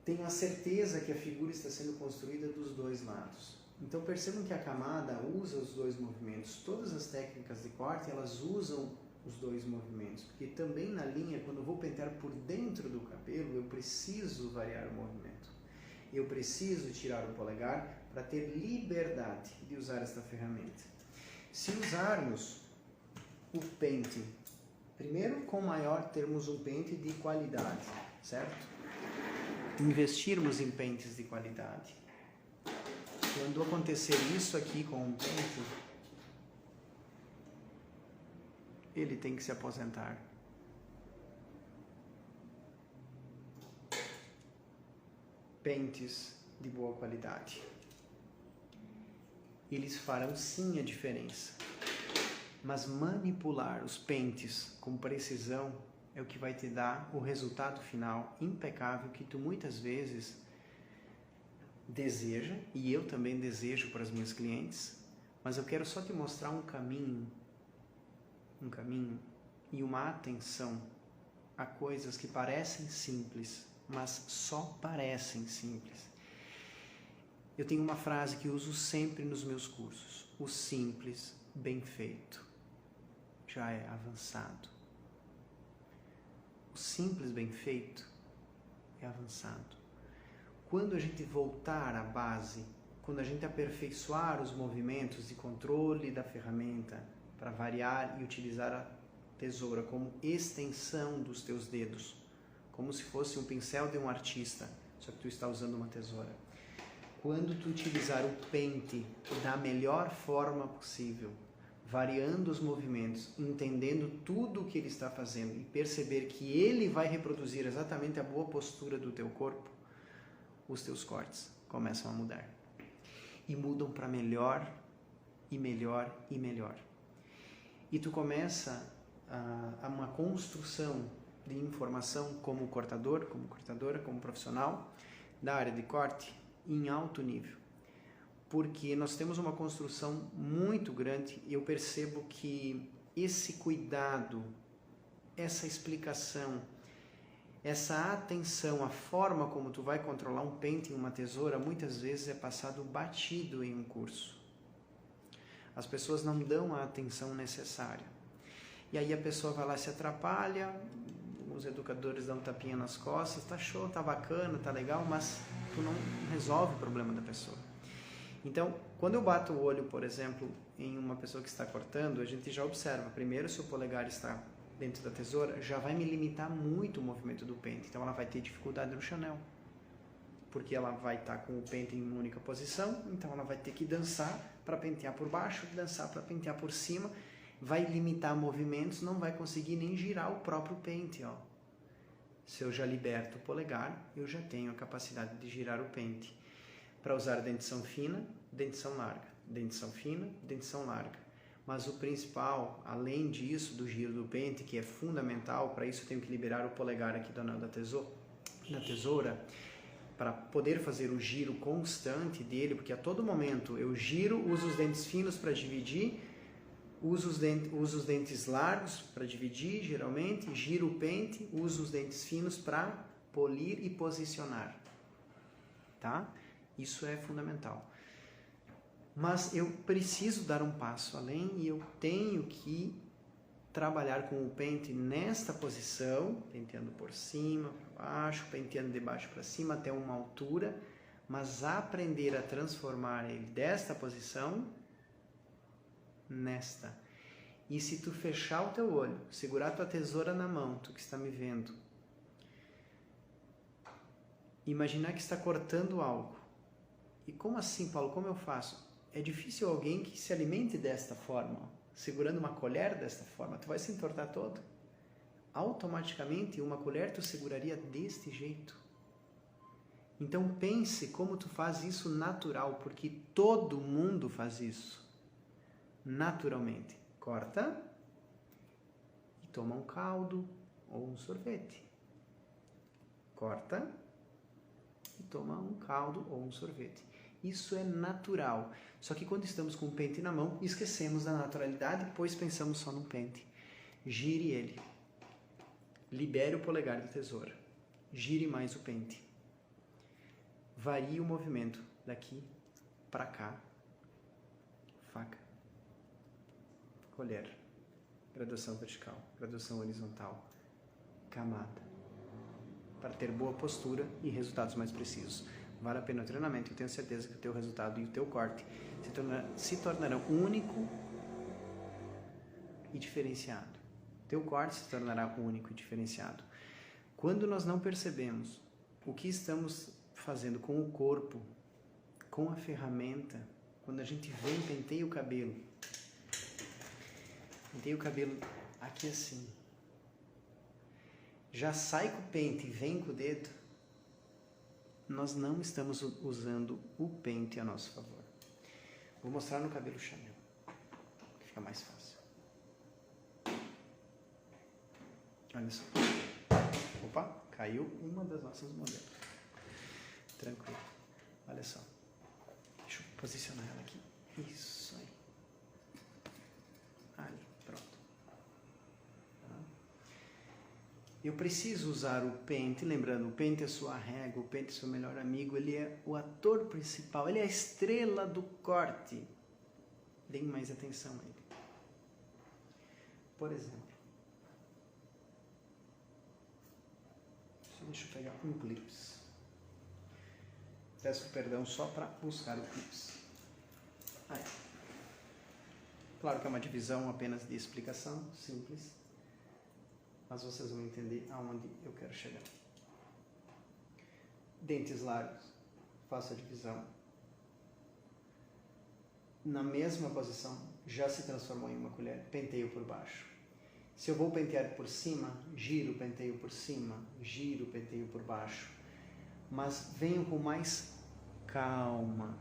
S1: Tenho a certeza que a figura está sendo construída dos dois lados. Então percebam que a camada usa os dois movimentos. Todas as técnicas de corte, elas usam os dois movimentos. Porque também na linha, quando eu vou pentear por dentro do cabelo, eu preciso variar o movimento. Eu preciso tirar o polegar para ter liberdade de usar esta ferramenta. Se usarmos o pente, primeiro, termos um pente de qualidade, certo? Investirmos em pentes de qualidade. Quando acontecer isso aqui com um pente, ele tem que se aposentar. Pentes de boa qualidade. Eles farão sim a diferença. Mas manipular os pentes com precisão é o que vai te dar o resultado final impecável que tu muitas vezes deseja, e eu também desejo para as minhas clientes, mas eu quero só te mostrar um caminho e uma atenção a coisas que parecem simples, mas só parecem simples. Eu tenho uma frase que uso sempre nos meus cursos: o simples bem feito já é avançado. O simples bem feito é avançado. Quando a gente voltar à base, quando a gente aperfeiçoar os movimentos de controle da ferramenta para variar e utilizar a tesoura como extensão dos teus dedos, como se fosse um pincel de um artista, só que tu está usando uma tesoura. Quando tu utilizar o pente da melhor forma possível, variando os movimentos, entendendo tudo o que ele está fazendo e perceber que ele vai reproduzir exatamente a boa postura do teu corpo, os teus cortes começam a mudar. E mudam para melhor, e melhor, e melhor. E tu começa a uma construção de informação como cortador, como cortadora, como profissional da área de corte em alto nível. Porque nós temos uma construção muito grande e eu percebo que esse cuidado, essa explicação, essa atenção, a forma como tu vai controlar um pente e uma tesoura, muitas vezes é passado batido em um curso. As pessoas não dão a atenção necessária. E aí a pessoa vai lá e se atrapalha, os educadores dão um tapinha nas costas, tá show, tá bacana, tá legal, mas tu não resolve o problema da pessoa. Então, quando eu bato o olho, por exemplo, em uma pessoa que está cortando, a gente já observa, primeiro, se o polegar está dentro da tesoura, já vai me limitar muito o movimento do pente. Então, ela vai ter dificuldade no chanel. porque ela vai estar com o pente em uma única posição, então ela vai ter que dançar para pentear por baixo, dançar para pentear por cima, vai limitar movimentos, não vai conseguir nem girar o próprio pente, ó. Se eu já liberto o polegar, eu já tenho a capacidade de girar o pente. Para usar dentição fina, dentição larga, dentição fina, dentição larga. Mas o principal, além disso, do giro do pente, que é fundamental, para isso eu tenho que liberar o polegar aqui do anel da tesoura, para poder fazer o giro constante dele, porque a todo momento eu giro, uso os dentes finos para dividir, uso os dentes largos para dividir, geralmente, giro o pente, uso os dentes finos para polir e posicionar, tá? Isso é fundamental. Mas eu preciso dar um passo além e eu tenho que trabalhar com o pente nesta posição, penteando por cima, por baixo, penteando de baixo para cima até uma altura, mas aprender a transformar ele desta posição nesta. E se tu fechar o teu olho, segurar tua tesoura na mão, tu que está me vendo, imaginar que está cortando algo. E como assim, Paulo? Como eu faço? É difícil alguém que se alimente desta forma, segurando uma colher desta forma, tu vai se entortar todo. Automaticamente, uma colher tu seguraria deste jeito. Então pense como tu faz isso natural, porque todo mundo faz isso. Naturalmente. Corta e toma um caldo ou um sorvete. Corta e toma um caldo ou um sorvete. Isso é natural. Só que quando estamos com o pente na mão, esquecemos da naturalidade, pois pensamos só no pente. Gire ele. Libere o polegar da tesoura. Gire mais o pente. Varie o movimento daqui para cá. Faca. Colher. Graduação vertical. Graduação horizontal. Camada. Para ter boa postura e resultados mais precisos. Vale a pena o treinamento. Eu tenho certeza que o teu resultado e o teu corte se tornarão único e diferenciado. Teu corte se tornará único e diferenciado. Quando nós não percebemos o que estamos fazendo com o corpo, com a ferramenta, quando a gente vem, penteia o cabelo aqui assim, já sai com o pente e vem com o dedo, nós não estamos usando o pente a nosso favor. Vou mostrar no cabelo Chanel, que fica mais fácil. Olha só. Opa, caiu uma das nossas modelos. Tranquilo. Olha só. Deixa eu posicionar ela aqui. Isso aí. Ali, pronto. Eu preciso usar o pente, lembrando, o pente é sua régua, o pente é seu melhor amigo, ele é o ator principal, ele é a estrela do corte. Deem mais atenção a ele. Por exemplo, deixa eu pegar um clips. Peço perdão só para buscar o clips. Aí. Claro que é uma divisão apenas de explicação, simples. Mas vocês vão entender aonde eu quero chegar. Dentes largos, faço a divisão. Na mesma posição, já se transformou em uma colher, penteio por baixo. Se eu vou pentear por cima, giro, penteio por cima, giro, penteio por baixo. Mas venho com mais calma,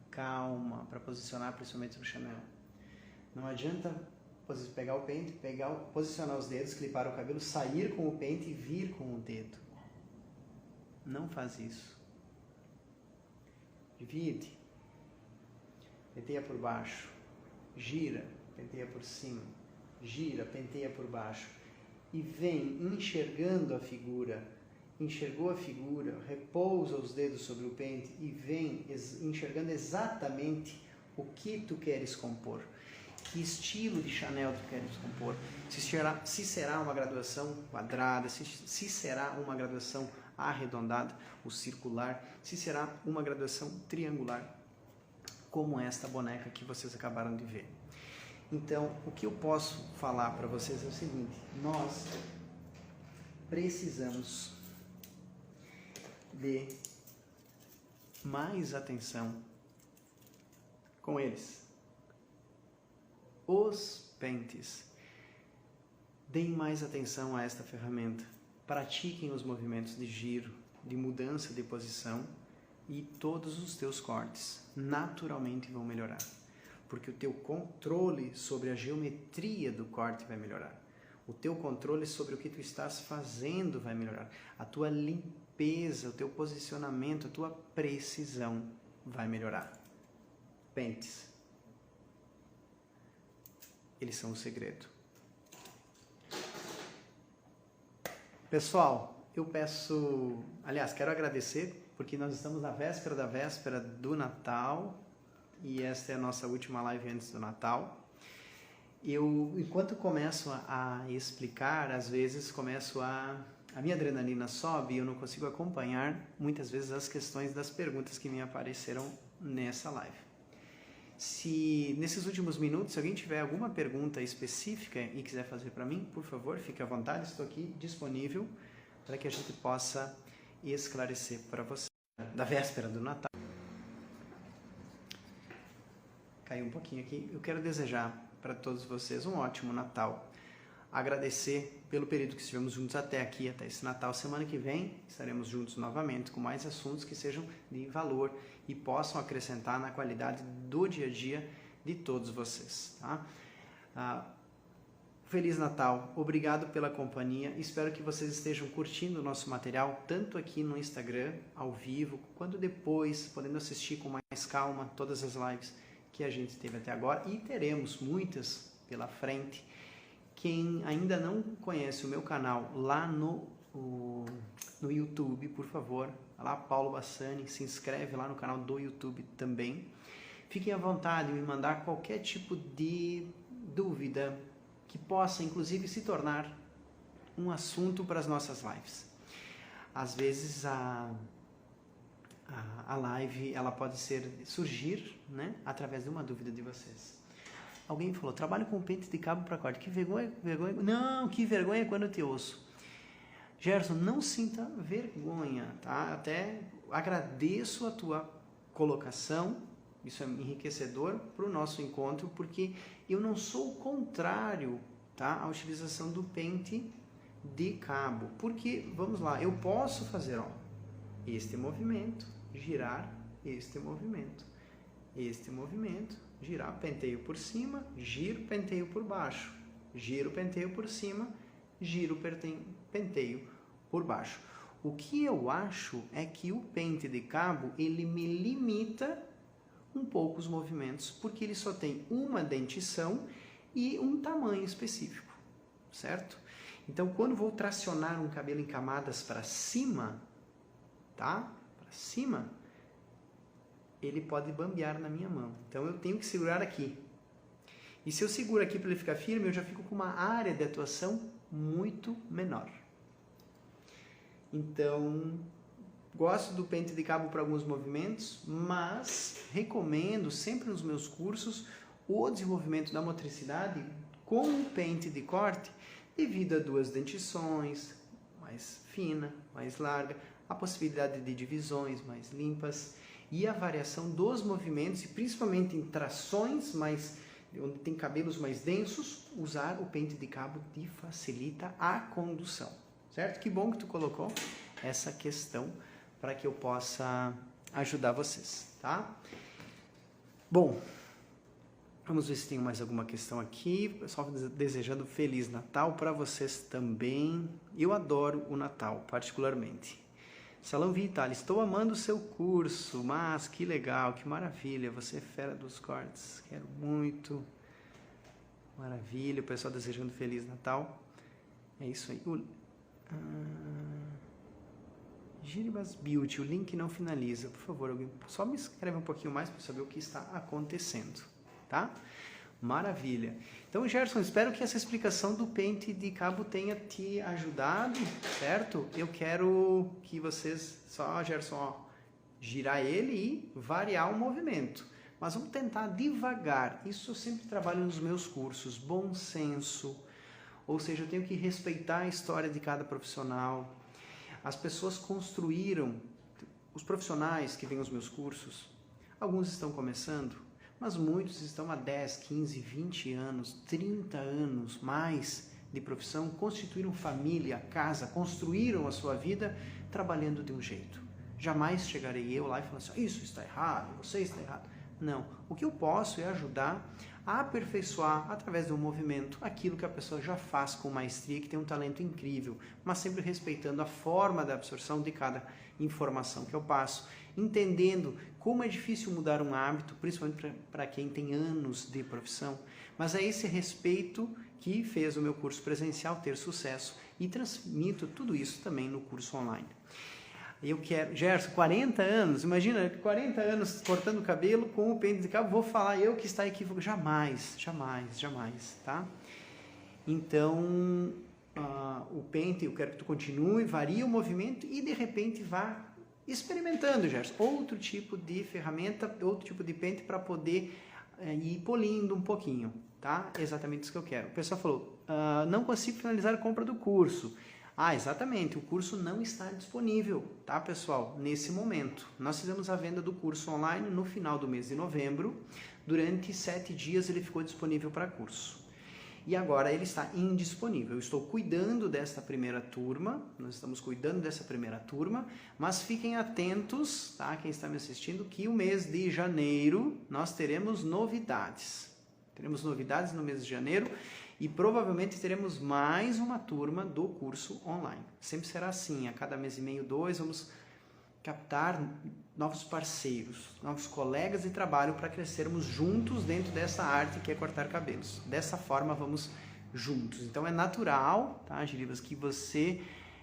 S1: para posicionar principalmente no Chanel. Não adianta pegar o pente, posicionar os dedos, clipar o cabelo, sair com o pente e vir com o dedo. Não faz isso. Divide. Penteia por baixo. Gira, penteia por cima. Gira, penteia por baixo. E vem enxergando a figura. Enxergou a figura, repousa os dedos sobre o pente e vem enxergando exatamente o que tu queres compor. Que estilo de Chanel tu queres compor? Se será uma graduação quadrada, se será uma graduação arredondada ou circular, se será uma graduação triangular, como esta boneca que vocês acabaram de ver. Então, o que eu posso falar para vocês é o seguinte: nós precisamos de mais atenção com eles. Os pentes. Deem mais atenção a esta ferramenta. Pratiquem os movimentos de giro, de mudança de posição e todos os teus cortes naturalmente vão melhorar. Porque o teu controle sobre a geometria do corte vai melhorar. O teu controle sobre o que tu estás fazendo vai melhorar. A tua limpeza, o teu posicionamento, a tua precisão vai melhorar. Pentes. Eles são o segredo. Pessoal, eu quero agradecer, porque nós estamos na véspera da véspera do Natal, e esta é a nossa última live antes do Natal. Enquanto começo a explicar, às vezes a minha adrenalina sobe e eu não consigo acompanhar, muitas vezes, as questões das perguntas que me apareceram nessa live. Se nesses últimos minutos, se alguém tiver alguma pergunta específica e quiser fazer para mim, por favor, fique à vontade, estou aqui disponível para que a gente possa esclarecer para você. Da véspera do Natal. Caiu um pouquinho aqui. Eu quero desejar para todos vocês um ótimo Natal. Agradecer pelo período que estivemos juntos até aqui, até esse Natal. Semana que vem estaremos juntos novamente com mais assuntos que sejam de valor e possam acrescentar na qualidade do dia a dia de todos vocês. Tá? Feliz Natal, obrigado pela companhia, espero que vocês estejam curtindo o nosso material, tanto aqui no Instagram, ao vivo, quanto depois, podendo assistir com mais calma todas as lives que a gente teve até agora, e teremos muitas pela frente. Quem ainda não conhece o meu canal lá no YouTube, por favor, lá Paulo Bassani, se inscreve lá no canal do YouTube também. Fiquem à vontade de me mandar qualquer tipo de dúvida que possa, inclusive, se tornar um assunto para as nossas lives. Às vezes a live ela pode surgir, né, através de uma dúvida de vocês. Alguém falou, trabalho com pente de cabo para corte. Que vergonha. Não, que vergonha quando eu te ouço. Gerson, não sinta vergonha, tá? Até agradeço a tua colocação, isso é enriquecedor para o nosso encontro, porque eu não sou contrário, tá, à utilização do pente de cabo. Porque, vamos lá, eu posso fazer este movimento, girar este movimento, girar, penteio por cima, giro, penteio por baixo, giro, penteio por cima, giro, penteio por baixo. O que eu acho é que o pente de cabo, ele me limita um pouco os movimentos, porque ele só tem uma dentição e um tamanho específico, certo? Então, quando vou tracionar um cabelo em camadas para cima, tá? Para cima, ele pode bambear na minha mão. Então, eu tenho que segurar aqui. E se eu seguro aqui para ele ficar firme, eu já fico com uma área de atuação muito menor. Então, gosto do pente de cabo para alguns movimentos, mas recomendo sempre nos meus cursos o desenvolvimento da motricidade com o pente de corte, devido a duas dentições, mais fina, mais larga, a possibilidade de divisões mais limpas e a variação dos movimentos, e principalmente em trações onde tem cabelos mais densos, usar o pente de cabo te facilita a condução, certo? Que bom que tu colocou essa questão para que eu possa ajudar vocês, tá? Bom, vamos ver se tem mais alguma questão aqui. Pessoal desejando Feliz Natal para vocês também. Eu adoro o Natal, particularmente. Salão Vital, estou amando o seu curso, mas que legal, que maravilha, você é fera dos cortes, quero muito. Maravilha, o pessoal desejando Feliz Natal. É isso aí. Giribas Beauty, o link não finaliza. Por favor, alguém só me escreve um pouquinho mais para saber o que está acontecendo, tá? Maravilha. Então, Gerson, espero que essa explicação do pente de cabo tenha te ajudado, certo? Eu quero que vocês Gerson, girar ele e variar o movimento. Mas vamos tentar devagar. Isso eu sempre trabalho nos meus cursos. Bom senso. Ou seja, eu tenho que respeitar a história de cada profissional. As pessoas construíram os profissionais que vêm aos meus cursos, alguns estão começando, mas muitos estão há 10, 15, 20 anos, 30 anos mais de profissão, constituíram família, casa, construíram a sua vida trabalhando de um jeito. Jamais chegarei eu lá e falar assim, isso está errado, você está errado. Não, o que eu posso é ajudar a aperfeiçoar, através de um movimento, aquilo que a pessoa já faz com maestria, que tem um talento incrível, mas sempre respeitando a forma da absorção de cada informação que eu passo, entendendo como é difícil mudar um hábito, principalmente para quem tem anos de profissão, mas é esse respeito que fez o meu curso presencial ter sucesso e transmito tudo isso também no curso online. Eu quero, Gerson, 40 anos, imagina, 40 anos cortando o cabelo com o pente de cabo, vou falar eu que está equívoco, jamais, jamais, jamais, tá? Então, o pente, eu quero que tu continue, varie o movimento e de repente vá experimentando, Gerson, outro tipo de ferramenta, outro tipo de pente para poder ir polindo um pouquinho, tá? Exatamente isso que eu quero. O pessoal falou, não consigo finalizar a compra do curso. Exatamente, o curso não está disponível, tá, pessoal? Nesse momento. Nós fizemos a venda do curso online no final do mês de novembro. Durante 7 dias ele ficou disponível para curso. E agora ele está indisponível. Eu estou cuidando desta primeira turma, nós estamos cuidando dessa primeira turma, mas fiquem atentos, tá, quem está me assistindo, que o mês de janeiro nós teremos novidades. Teremos novidades no mês de janeiro. E provavelmente teremos mais uma turma do curso online. Sempre será assim, a cada mês e meio, 2, vamos captar novos parceiros, novos colegas de trabalho para crescermos juntos dentro dessa arte que é cortar cabelos. Dessa forma vamos juntos. Então é natural, tá, Giribas, que você,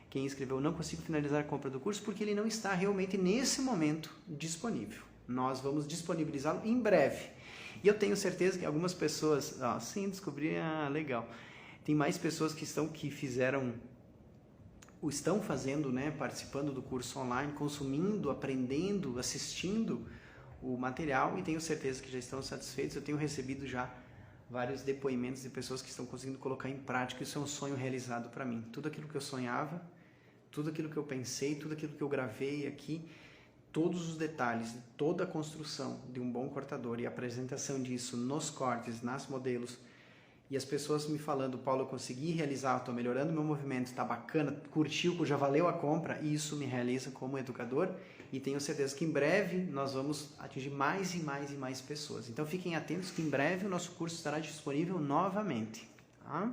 S1: quem escreveu, não consiga finalizar a compra do curso porque ele não está realmente nesse momento disponível. Nós vamos disponibilizá-lo em breve. E eu tenho certeza que algumas pessoas, sim, descobri, legal. Tem mais pessoas que estão fazendo, né, participando do curso online, consumindo, aprendendo, assistindo o material e tenho certeza que já estão satisfeitos. Eu tenho recebido já vários depoimentos de pessoas que estão conseguindo colocar em prática. Isso é um sonho realizado para mim. Tudo aquilo que eu sonhava, tudo aquilo que eu pensei, tudo aquilo que eu gravei aqui, todos os detalhes, toda a construção de um bom cortador e a apresentação disso nos cortes, nas modelos, e as pessoas me falando, Paulo, eu consegui realizar, estou melhorando meu movimento, está bacana, curtiu, já valeu a compra, e isso me realiza como educador, e tenho certeza que em breve nós vamos atingir mais e mais e mais pessoas. Então fiquem atentos que em breve o nosso curso estará disponível novamente, tá?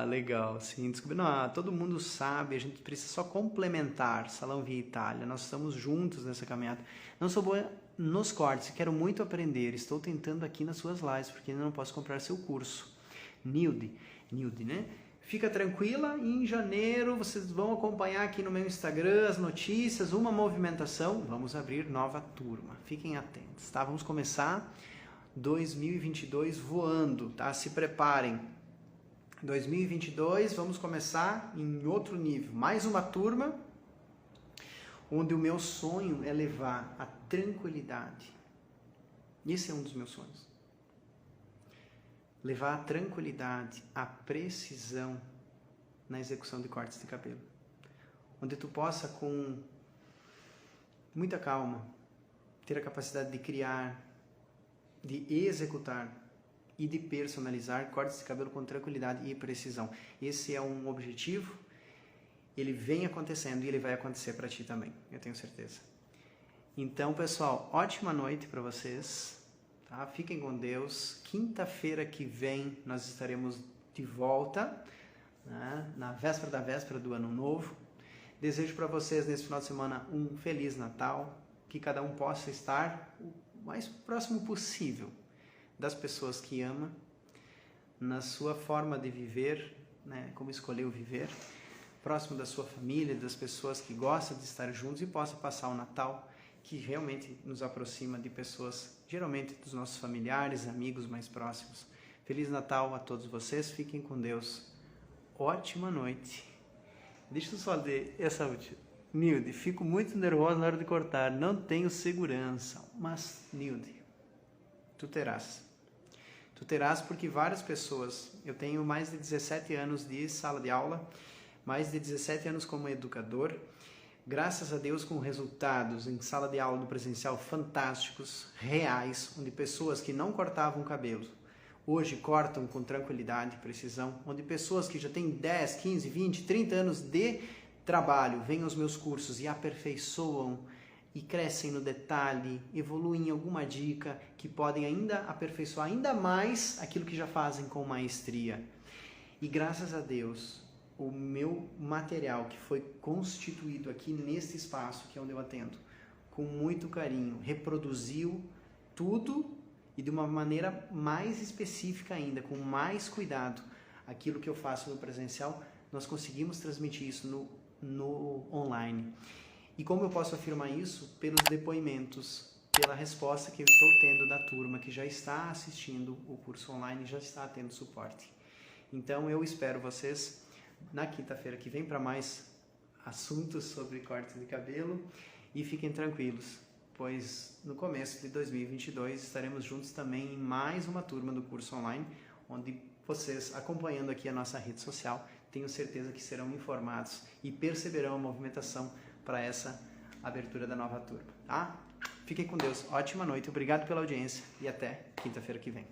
S1: Legal, sim, descobrindo. Todo mundo sabe, a gente precisa só complementar Salão Via Itália, nós estamos juntos nessa caminhada. Não sou boa nos cortes, quero muito aprender, estou tentando aqui nas suas lives, porque ainda não posso comprar seu curso. Nilde, né? Fica tranquila, em janeiro vocês vão acompanhar aqui no meu Instagram as notícias, uma movimentação, vamos abrir nova turma, fiquem atentos, tá? Vamos começar 2022 voando, tá? Se preparem. 2022 vamos começar em outro nível, mais uma turma onde o meu sonho é levar a tranquilidade. Esse é um dos meus sonhos. Levar a tranquilidade, a precisão na execução de cortes de cabelo. Onde tu possa com muita calma ter a capacidade de criar, de executar e de personalizar cortes de cabelo com tranquilidade e precisão. Esse é um objetivo, ele vem acontecendo e ele vai acontecer para ti também, eu tenho certeza. Então, pessoal, ótima noite para vocês, tá? Fiquem com Deus. Quinta-feira que vem nós estaremos de volta, né? Na véspera da véspera do Ano Novo. Desejo para vocês nesse final de semana um Feliz Natal, que cada um possa estar o mais próximo possível das pessoas que ama, na sua forma de viver, né, como escolheu viver, próximo da sua família, das pessoas que gostam de estar juntos e possa passar o Natal, que realmente nos aproxima de pessoas, geralmente dos nossos familiares, amigos mais próximos. Feliz Natal a todos vocês, fiquem com Deus, ótima noite. Deixa eu só ler essa última. Nilde, fico muito nervosa na hora de cortar, não tenho segurança, mas Nilde, tu terás porque várias pessoas, eu tenho mais de 17 anos de sala de aula, mais de 17 anos como educador, Graças a Deus, com resultados em sala de aula do presencial fantásticos, reais, onde pessoas que não cortavam o cabelo hoje cortam com tranquilidade e precisão, onde pessoas que já têm 10, 15, 20, 30 anos de trabalho vêm aos meus cursos e aperfeiçoam e crescem no detalhe, evoluem em alguma dica que podem ainda aperfeiçoar ainda mais aquilo que já fazem com maestria. E graças a Deus, o meu material que foi constituído aqui neste espaço, que é onde eu atendo, com muito carinho, reproduziu tudo e de uma maneira mais específica ainda, com mais cuidado, aquilo que eu faço no presencial, nós conseguimos transmitir isso no online. E como eu posso afirmar isso? Pelos depoimentos, pela resposta que eu estou tendo da turma que já está assistindo o curso online, já está tendo suporte. Então eu espero vocês na quinta-feira que vem para mais assuntos sobre corte de cabelo e fiquem tranquilos, pois no começo de 2022 estaremos juntos também em mais uma turma do curso online, onde vocês, acompanhando aqui a nossa rede social, tenho certeza que serão informados e perceberão a movimentação para essa abertura da nova turma, tá? Fiquem com Deus, ótima noite, obrigado pela audiência e até quinta-feira que vem.